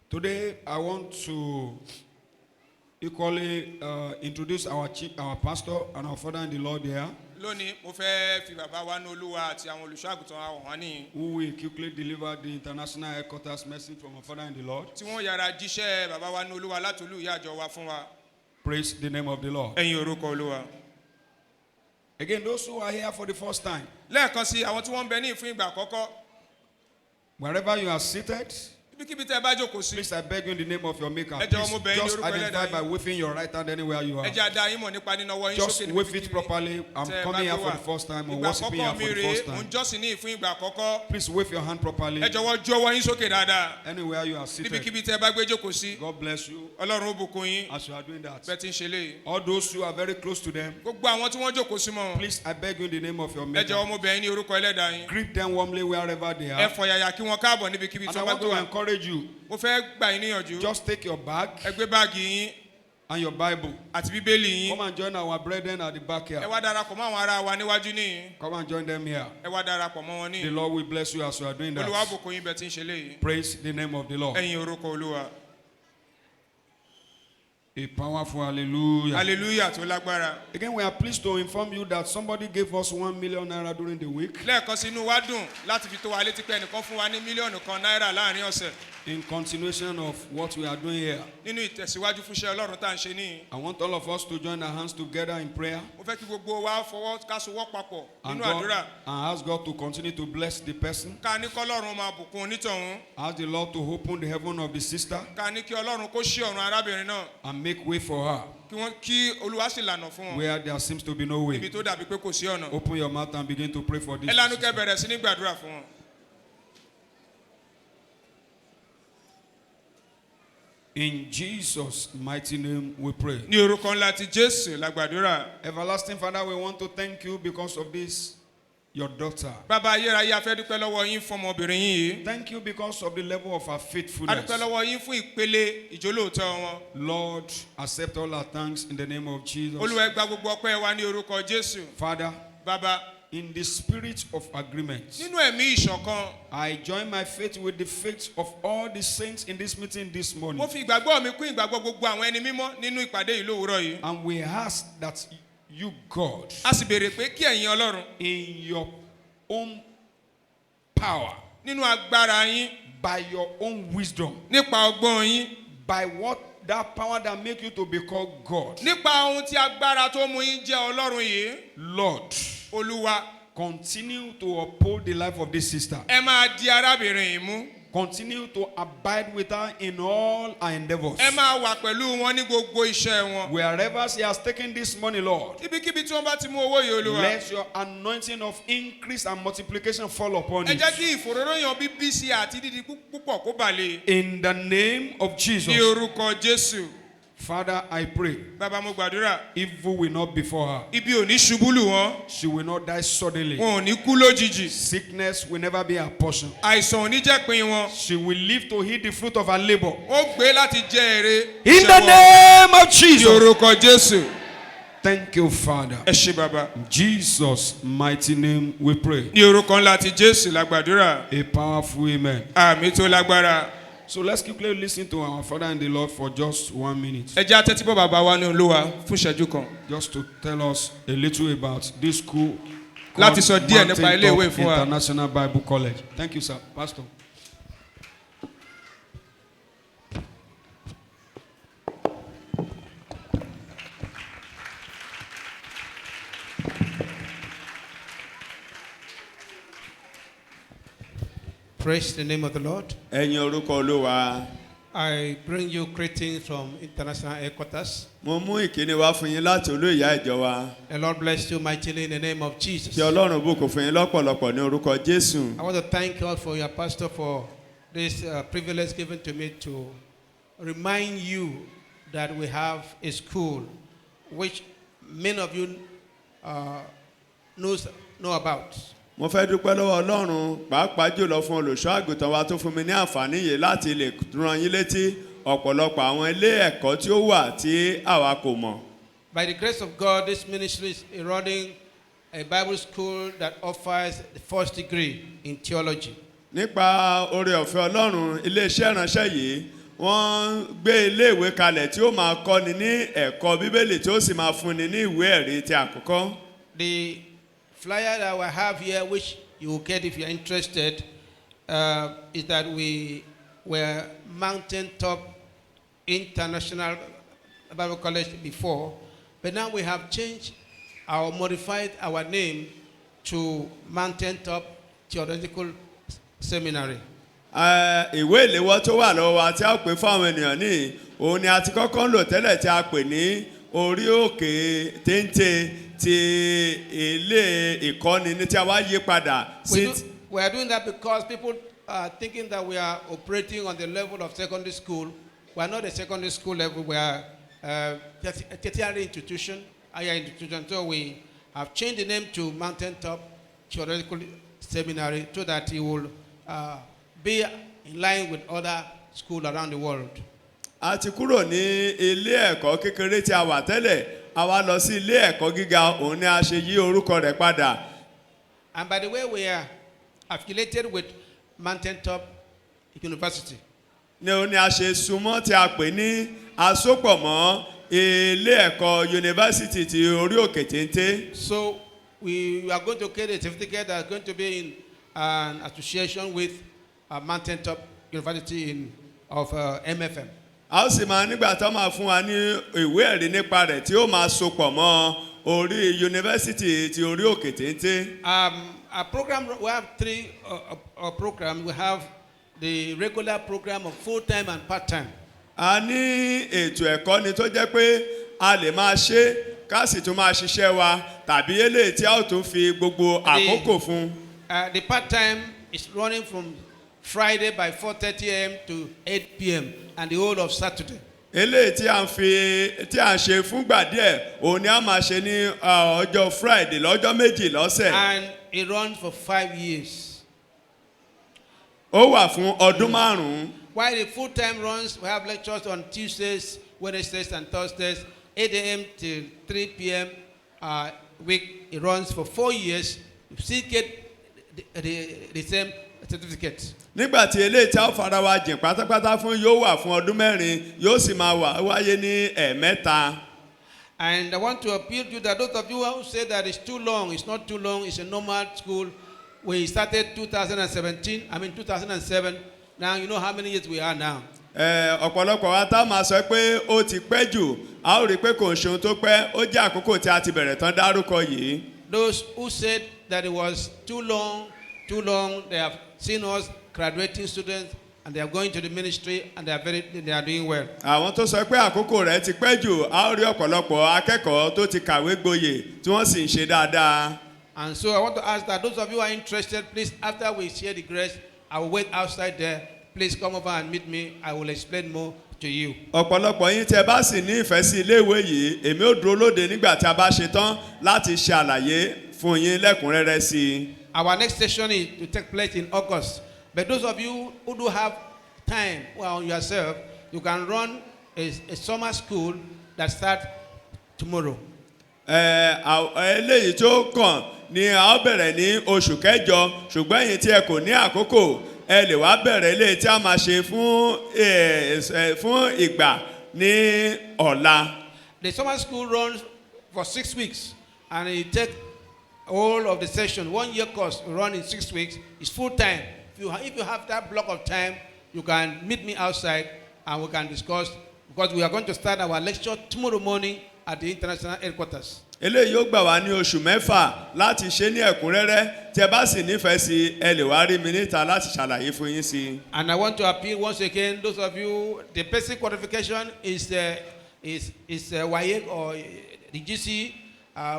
Today, I want to equally introduce our pastor and our father in the Lord here, lónìí mo fẹ́ fi bàbá wa ní Olúwa àti àwọn olùṣọ́àgùtàn àwọn wọ́n ní. who will quickly deliver the international headquarters message from our father in the Lord. tí wọ́n yára jíṣẹ́ bàbá wa ní Olúwa láti olú ìyá àjọ wa fún wa. Praise the name of the Lord. ẹ̀yin orúkọ Olúwa. Again, those who are here for the first time, lẹ́ẹ̀kan sí àwọn tí wọ́n ń bẹ ní ìfún ìgbà àkọ́kọ́. wherever you are seated, ibikíbi tẹ́ ẹ bá jókòó sí. please, I beg you in the name of your maker, Ẹ jọ̀ọ́, mo bẹ̀ yín ní just orúkọ identify Ẹlẹ́dàá by yín. waving your right hand anywhere you are. ẹ jẹ́ àdá yín mọ̀ nípa nínú ọwọ́ yín Just sókè wave it properly. I'm Tẹ́ ẹ bá coming here gbé for wá. the first time. I'm ìgbà worshiping here àkọ́kọ́ mi for the rèé first mo ń time. jọ́sìn ní ìfún ìgbà àkọ́kọ́. Please wave your hand properly. ẹ jọ̀wọ́ ju ọwọ́ yín sókè dáadáa. Anywhere you are seated. níbikíbi tẹ́ ẹ bá gbé jókòó sí. God bless you Ọlọ́run ó bùkún yín. as you are doing that. bẹ́ẹ̀ ti ń ṣe léyìí. All those who are very close to them, gbogbo àwọn tí wọ́n jókòó sí mọ́. please, I beg you in the name of your ẹ maker, jọ̀wọ́ mo bẹ̀ yín ní orúkọ Ẹlẹ́dàá yín. greet them warmly wherever they ẹ are. fọ̀yàyà kí wọ́n káàbọ̀ níbikíbi And tí I wọ́n bá want gbé to wá. encourage you, mo fẹ́ gbà yín níyànjú. just take your bag ẹ gbé báàgì yín and your Bible. àti bíbélì yín. Come and join our brethren at the back ẹ here. wá darapọ̀ mọ́ àwọn ará wa níwájú níyìn. Come and join them here. ẹ wá darapọ̀ mọ́ wọn The níyìn. Lord will bless you as you are doing Olúwa that. bùkún yín bẹ́ẹ̀ ti ń ṣe léyìí. Praise the name of the Lord. ẹ̀yin orúkọ Olúwa. A powerful hallelujah. hallelujah tó lágbára. Again, we are pleased to inform you that somebody gave us 1 million naira during the week lẹ́ẹ̀kan sí inú wa dùn láti fi tó wa létí pé ẹnìkan fún wa ní mílíọ̀nù kan náírà láàrin ọ̀sẹ̀ in continuation of what we are doing here. nínú ìtẹ̀síwájú fúnṣẹ́ Ọlọ́run tá à ń ṣe níyìn. I want all of us to join our hands together in prayer mo fẹ́ kí gbogbo wa fọwọ́ ká sowọ́ papọ̀ and, nínú àdúrà. ask God to continue to bless the person. ká ní kí Ọlọ́run máa bùkún onítọ̀hún. Ask the Lord to open the heaven of the sister ká ní kí Ọlọ́run kó ṣí ọ̀run arábìnrin náà. and make way for her kí Olúwa sì lànà fún wọn. where there seems to be no way. ibi tó dàbí pé kò sí ọ̀nà. Open your mouth and begin to pray for this. ẹ lanu sister. kẹ́ bẹ̀rẹ̀ sí ní gbàdúrà fún wọn. In Jesus' mighty name we pray. ní orúkọ ńlá ti Jésù la gbàdúrà. Everlasting Father, we want to thank you because of this, your daughter. bàbá ayérayé a fẹ́ dúpẹ́ lọ́wọ́ yín fún ọmọbìnrin yìí. Thank you because of the level of her a faithfulness. dúpẹ́ lọ́wọ́ yín fún ìpele ìjólóòtọ́ wọn. Lord, accept all our thanks in the name of Jesus. Olúwa ẹ gba gbogbo ọpẹ́ wa ní orúkọ Jésù. Father, bàbá in the spirit of agreement, nínú ẹ̀mí ìṣọ̀kan I join my faith with the faith of all the saints in this meeting this morning. mo fi ìgbàgbọ́ mi kún ìgbàgbọ́ gbogbo àwọn ẹni mímọ́ nínú ìpàdé yìí lówùúrọ̀ yìí. And we ask that you, God, a sì béèrè pé kí ẹ̀yin Ọlọ́run in your own power, nínú agbára yín by your own wisdom, nípa ọgbọ́n yín by what that power that make you to be called God, nípa ohun tí agbára tó mú yín jẹ́ Ọlọ́run yìí. Lord, Olúwa continue to uphold the life of this sister. ẹ máa di arábìnrin yìí mú. Continue to abide with her in all her endeavors. ẹ máa wà pẹ̀lú wọn ní gbogbo iṣẹ́ wọn. Wherever she has taken this money, Lord, ibikíbi tí wọ́n bá ti mú owó yìí Olúwa. let your anointing of increase and multiplication fall upon ẹ jẹ́ it. kí ìfòróróyàn bíbí sí àti dídi púpọ̀ kó bà lé. In the name of Jesus, ní orúkọ Jésù. Father, I pray, bàbá mo gbàdúrà. evil will not befall her. ibi ò ní ṣubú lù wọ́n. She will not die suddenly. wọn ò ní kú lójijì. Sickness will never be her portion. àìsàn ò ní jẹ́ pín wọn. She will live to eat the fruit of her labor. ó gbé láti jẹ èrè. In the name of ní Jesus. orúkọ Jésù. Thank you, Father. ẹ ṣé bàbá. In Jesus' mighty name we pray. ní orúkọ ńlá ti Jésù la gbàdúrà. A powerful amen. àmì tó lágbára. So let's quickly listen to our Father in the Lord for just 1 minute. ẹ jẹ́ àtẹ́tíbọ̀ bàbá wa ní Olúwa fún ìṣẹ́jú kan. Just to tell us a little about this school Láti called sọ díẹ̀ nípa ilé ìwé Mountain fún Top wa. International Bible College. Thank you, sir. Pastor. Praise the name of the Lord. ẹ̀yin orúkọ Olúwa. I bring you greetings from international headquarters. Mo mú ìkíni wá fún yín láti olú ìyá ìjọ wa. The Lord bless you mightily in the name of Jesus. Kí Ọlọ́run bùkún fún yín lọ́pọ̀lọpọ̀ ní orúkọ Jésù. I want to thank God for your pastor for this privilege given to me to remind you that we have a school which many of you know about. mo fẹ́ dúpẹ́ lọ́wọ́ ọlọ́run pàápàá jùlọ fún olùṣọ́ àgùntàn wa tó fún mi ní àǹfààní yìí láti lè rán yín létí ọ̀pọ̀lọpọ̀ àwọn ilé ẹ̀kọ́ tí ó wà tí àwa kò mọ̀. By the grace of God, this ministry is running a Bible school that offers the first degree in theology. nípa oore ọ̀fẹ́ ọlọ́run iléeṣẹ́ ìránṣẹ́ yìí wọ́n gbé iléèwé kalẹ̀ tí ó máa kọ́ni ní ẹ̀kọ́ bíbélì tí ó sì máa fúnni ní ìwé ẹ̀rí ti àkọ́kọ́. The flyer that we have here, which you will get if you're interested, is that we were Mountaintop International Bible College before, but now we have changed modified our name to Mountaintop Theological Seminary. ìwé ìléwọ́ tó wà lọ́wọ́ wa tí a pè fún àwọn ènìyàn ní òun ni a ti kọ́kọ́ ń lò tẹ́lẹ̀ tí a pè ní orí òkè téńté ti ilé ìkọ́ni ní tí a wá yí padà sí. We are doing that because people are thinking that we are operating on the level of secondary school. We are not a secondary school level. We are a tertiary institution, higher institution. So we have changed the name to Mountaintop Theological Seminary so that it will be in line with other schools around the world. a ti kúrò ní ilé ẹ̀kọ́ kékeré tí a wà tẹ́lẹ̀ a wá lọ sí ilé ẹ̀kọ́ gíga òun ni a ṣe yí orúkọ rẹ̀ padà. And by the way, we are affiliated with Mountaintop University. ní òun ni a ṣe súnmọ́ tí a pè ní asopọ̀ mọ́ ilé ẹ̀kọ́ yunifásitì ti orí òkè téńté. So we are going to get a certificate that is going to be in an association with Mountaintop University of MFM. a ó sì máa nígbà tó máa fún wa ní ìwé ẹ̀rí nípa rẹ̀ tí ó máa sopọ̀ mọ́ orí yunifásitì ti orí òkè téńté. Our program, we have three programs. We have the regular program of full-time and part-time. a ní ètò ẹ̀kọ́ ni tó jẹ́ pé a lè máa ṣe ká sì tún máa ṣiṣẹ́ wa tàbí eléyìí tí a ó tún fi gbogbo àkókò fún. The part-time is running from Friday by 4:30 a.m. to 8 p.m. and the whole of Saturday. eléyìí tí a ń ṣe fúngbà díẹ̀ òun ni a máa ṣe ní ọjọ́ Friday lọ́jọ́ méjì lọ́sẹ̀. And it runs for 5 years. ó wà fún ọdún márùn-ún. While the full-time runs, we have lectures on Tuesdays, Wednesdays, and Thursdays, 8 a.m. till 3 p.m. Week. It runs for 4 years. You still get the same certificate. nígbà tí eléyìí tí a ó fara wa jìn pátápátá fún yóò wà fún ọdún mẹ́rin yóò sì máa wáyé ní ẹ̀ẹ̀mẹ́ta. And I want to appeal to you that those of you who say that it's too long, it's not too long, it's a normal school. We started 2007. Now you know how many years we are now. ọ̀pọ̀lọpọ̀ wa tá a máa sọ pé ó ti pẹ́ jù a ó rí i pé kò ń ṣe ohun tó pẹ́ ó jẹ́ àkókò tí a ti bẹ̀rẹ̀ tán dárúkọ yìí. Those who said that it was too long, they have seen us graduating students and they are going to the ministry and they are doing well. àwọn tó sọ pé àkókò rẹ̀ ti pẹ́ jù a ó rí ọ̀pọ̀lọpọ̀ akẹ́kọ̀ọ́ tó ti kàwé gboyè tí wọ́n sì ń ṣe dáadáa. And so I want to ask that those of you who are interested, please, after we share the grace, I will wait outside there. Please come over and meet me. I will explain more to you. ọ̀pọ̀lọpọ̀ yín tí ẹ bá sì ní ìfẹ́ sí iléèwé yìí èmi ò dúró lóde nígbà tí a bá ṣe tán láti ṣe àlàyé fún yín lẹ́kùnrẹ́rẹ́ sí i. Our next session is to take place in August. But those of you who do have time on yourself, you can run a summer school that starts tomorrow. eléyìí tó kàn ni a ó bẹ̀rẹ̀ ní oṣù kẹjọ ṣùgbọ́n èyí tí ẹ kò ní àkókò ẹ lè wá bẹ̀rẹ̀ eléyìí tí a máa ṣe fún ìgbà ní ọ̀la. The summer school runs for 6 weeks and it takes all of the session. 1 year course run in 6 weeks. It's full time. If you have that block of time, you can meet me outside and we can discuss because we are going to start our lecture tomorrow morning at the international headquarters. eléyìí yóò gbà wá ní oṣù mẹ́fà láti ṣe ní ẹ̀kúnrẹ́rẹ́ tí ẹ bá sì nífẹ̀ẹ́ sí ẹ lè wá rí mi níta láti ṣàlàyé fún yín sí i. And I want to appeal once again, those of you, the basic qualification is WAEC or the GC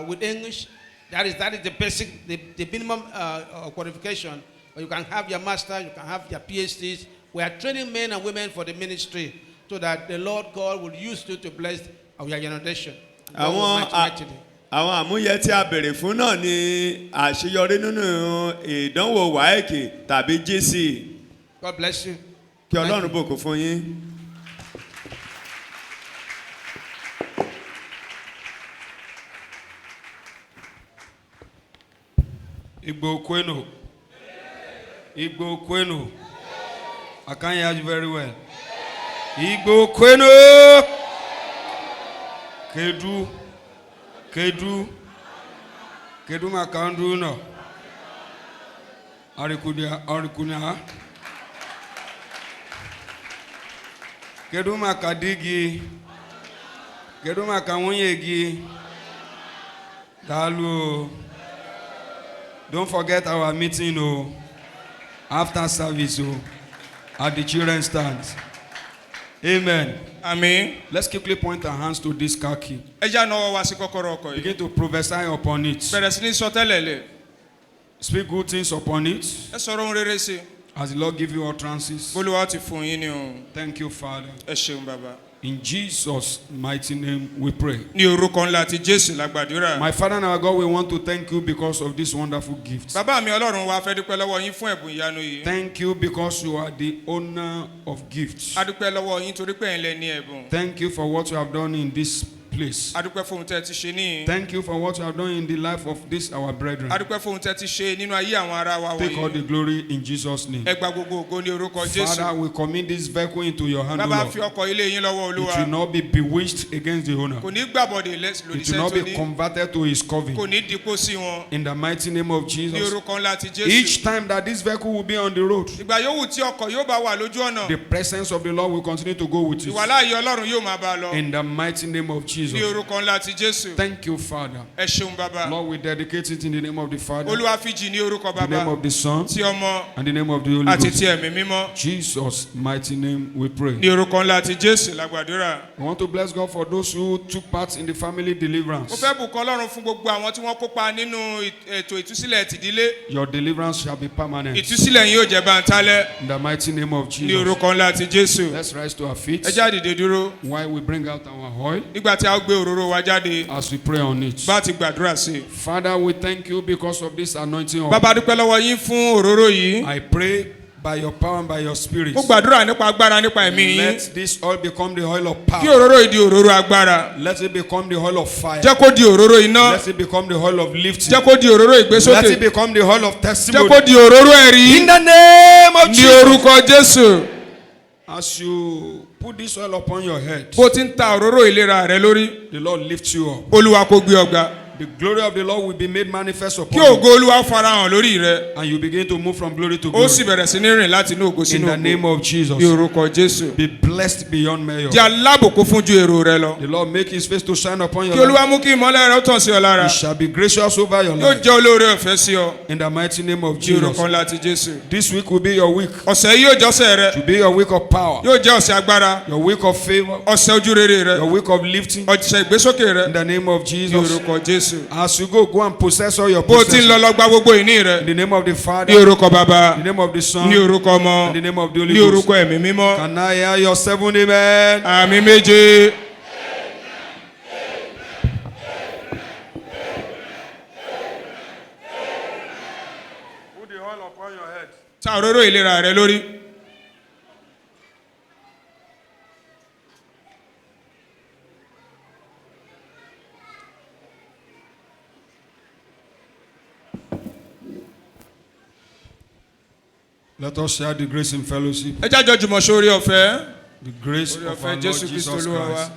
with English. That is the basic, the minimum qualification. You can have your master, you can have your PhDs. We are training men and women for the ministry so that the Lord God will use you to bless our generation. God will àwọn match mightily. àwọn àmúyẹ tí a béèrè fún náà ni àṣeyọrí nínú ìdánwò WAEC tàbí GC. God bless you. Kí Ọlọ́run bùkún fún yín. Igbo Kweno. Igbo Kweno. I can't hear you very well. Igbo Kweno. Kedu. Kedu. Kedu makandu no. Arikunya. Kedu makadigi. Kedu makawunyegi. Dalu. Don't forget our meeting, after service, at the children's stand. Amen. àmín. Let's quickly point our hands to this car key. ẹ já náwó wá sí kọ́kọ́rọ́ ọkọ̀ yìí. Begin to prophesy upon it. bẹ̀rẹ̀ sí ní sọ tẹ́lẹ̀ lẹ̀. Speak good things upon it. ẹ sọ̀rọ̀ ohun rere sí i. As the Lord give you utterances. bólúwa ti fún yín ní o. Thank you, Father. ẹ ṣeun bàbá. In Jesus' mighty name we pray. ní orúkọ ńlá ti jésù la gbàdúrà. My Father and our God, we want to thank you because of this wonderful gift. bàbá mi ọlọ́run wa fẹ́ dúpẹ́ lọ́wọ́ yín fún ẹ̀bùn ìyanu yìí. Thank you because you are the owner of gifts. a dúpẹ́ lọ́wọ́ yín torí pé ẹ̀ ń lẹ ní ẹ̀bùn. Thank you for what you have done in this place. a dúpẹ́ fún ohun tẹ́ ti ṣe níyìn. Thank you for what you have done in the life of this our brethren. a dúpẹ́ fún ohun tẹ́ ti ṣe nínú ayé àwọn ará wa Take all wọ̀nyí. the glory in Jesus' name. ẹ gba gbogbo ògo ní orúkọ jésù. Father, we commit this vehicle into your hand, O bàbá Lord. fi ọkọ̀ ilé yín lọ́wọ́ It will olúwa. not be bewitched against the owner. kò ní gbàbọ̀dè lòdì It will not sẹ́ńtò be ní. converted to his kò coven. ní dípò sí wọn. In the mighty name of ní Jesus. orúkọ ńlá ti jésù. Each time that this vehicle will be on the road, ìgbà yòówù tí ọkọ̀ yóò bá wà lójú ọ̀nà. the presence of the Lord will continue to go with it. ìwàláàyè ọlọ́run yóò máa bá a lọ. In the mighty name of ní Jesus. orúkọ ńlá ti jésù. Thank you, Father. ẹ ṣeun bàbá. Lord, we dedicate it in the name of the Father, olúwa fìjì ní orúkọ the name bàbá. of the Son, ti ọmọ and the name of the Holy àti Ghost. ti ẹ̀mí mímọ́. Jesus' mighty name we pray. ní orúkọ ńlá ti jésù la gbàdúrà. I want to bless God for those who took part in the family mo deliverance. fẹ́ bùkún ọlọ́run fún gbogbo àwọn tí wọ́n kópa nínú ètò ìtúsílẹ̀ tìdílé. Your deliverance shall be permanent. ìtúsílẹ̀ yín yóò jẹ́ bántálẹ́. In the mighty name of ní Jesus. orúkọ ńlá ti jésù. Let's rise to our feet ẹ já dìde dúró. while we bring out our oil nígbà tí a ó gbé òróró wa jáde. as we pray on it. bá ti gbàdúrà sí i. Father, we thank you because of this anointing oil. bàbá dúpẹ́ lọ́wọ́ yín fún òróró yìí. I pray by your power and by your spirit. mo gbàdúrà nípa agbára nípa ẹ̀mí yín. Let this oil become the oil of kí power. òróró yìí di òróró agbára. Let it become the oil of fire. jẹ́ kó di òróró iná. Let it become the oil of lifting. jẹ́ kó di òróró Let it ìgbésókè. become the oil of jẹ́ testimony. kó di òróró In ẹ̀rí. the name of ní Jesus. orúkọ jésù. As you put this oil upon your head, bó ti ń ta òróró ìlera rẹ lórí. the Lord lifts you up. olúwa kó gbé ọgbà. The glory of the Lord will be made manifest kí upon you. ògo olúwa farahàn lórí rẹ. And you begin to move from glory to ó sì glory. bẹ̀rẹ̀ sí ní rìn láti inú ògo In sínú the name ògo. of Jesus. ní orúkọ jésù. Be blessed beyond measure. jẹ́ alábòkú fún ju èrò rẹ lọ. The Lord make his face to shine upon your kí olúwa life. mú kí ìmọ́lẹ̀ rẹ ó tàn sí ọ lára. He shall be gracious over your yóò life. jẹ́ olóore ọ̀fẹ́ sí ọ. In the mighty name of ní Jesus. orúkọ ńlá ti jésù. This week will be your week. ọ̀sẹ̀ yìí yóò jọ́sẹ̀ rẹ. To be your week of power. yóò jẹ́ ọ̀sẹ̀ agbára. Your week of favor. ọ̀sẹ̀ ojú rere rẹ. Your week of lifting. ọ̀sẹ̀ ìgbésókè rẹ. In the name of ní Jesus. orúkọ jésù. As you go and possess all your bó o ti ń lọ possessions. lọ gba gbogbo ìní rẹ. In the name of the ní Father. orúkọ bàbá. In the name of the Son. ní orúkọ ọmọ. In the name of the Holy ní Ghost. orúkọ ẹ̀mí mímọ́. Can I hear your 7 amen? àmì méje. Put the oil upon your head. ta òróró ìlera rẹ lórí. Let us share the grace in fellowship. ẹ jájọ jùmọ̀ sórí ọ̀fẹ́. The grace Orí of ọ̀fẹ́ our Lord Jésù Jesus Kristo Olúwa wa. Christ,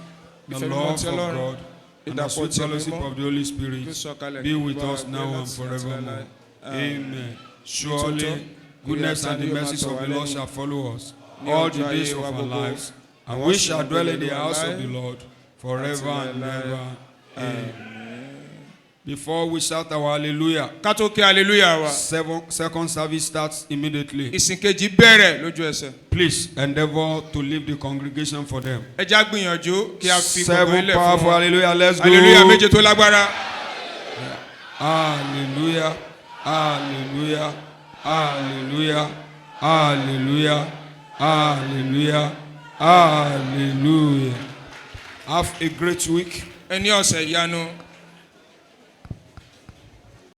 the Ìfẹ́ mímọ́ love ti of Ọlọ́run. God, and the Ìdàpọ̀ sweet ti ẹ̀mí fellowship mímọ́. of the Holy Tó Spirit sọ̀kalẹ̀ be kí with bá wa us gbé now and láti láti forevermore. láéláé. Amen. Surely, Nítòótọ́, goodness ìrẹ̀ and the àtàánú yóò mercies máa of tọ̀ the wá Lord lẹ́yìn. shall follow us Ní all ọjọ́ the days ayé of wa our gbogbo. lives, and Àwọn we sì shall máa dwell gbé in the Olúwa house of láé the Lord forever and láéláé. ever. Amen. Before we shout our hallelujah, ká tó kí hallelujah wa. second service starts immediately. ìsìn kejì bẹ̀rẹ̀ lójú ẹsẹ̀. Please endeavor to leave the congregation for them. ẹ já gbìyànjú kí a fi gbogbo 7 ilẹ̀ fún powerful wọn. hallelujah. Let's go. hallelujah méje tó lágbára. Hallelujah. Hallelujah. Hallelujah. Hallelujah. Hallelujah. Hallelujah. Have a great week. Ẹni ọ̀sẹ̀ ìyanu.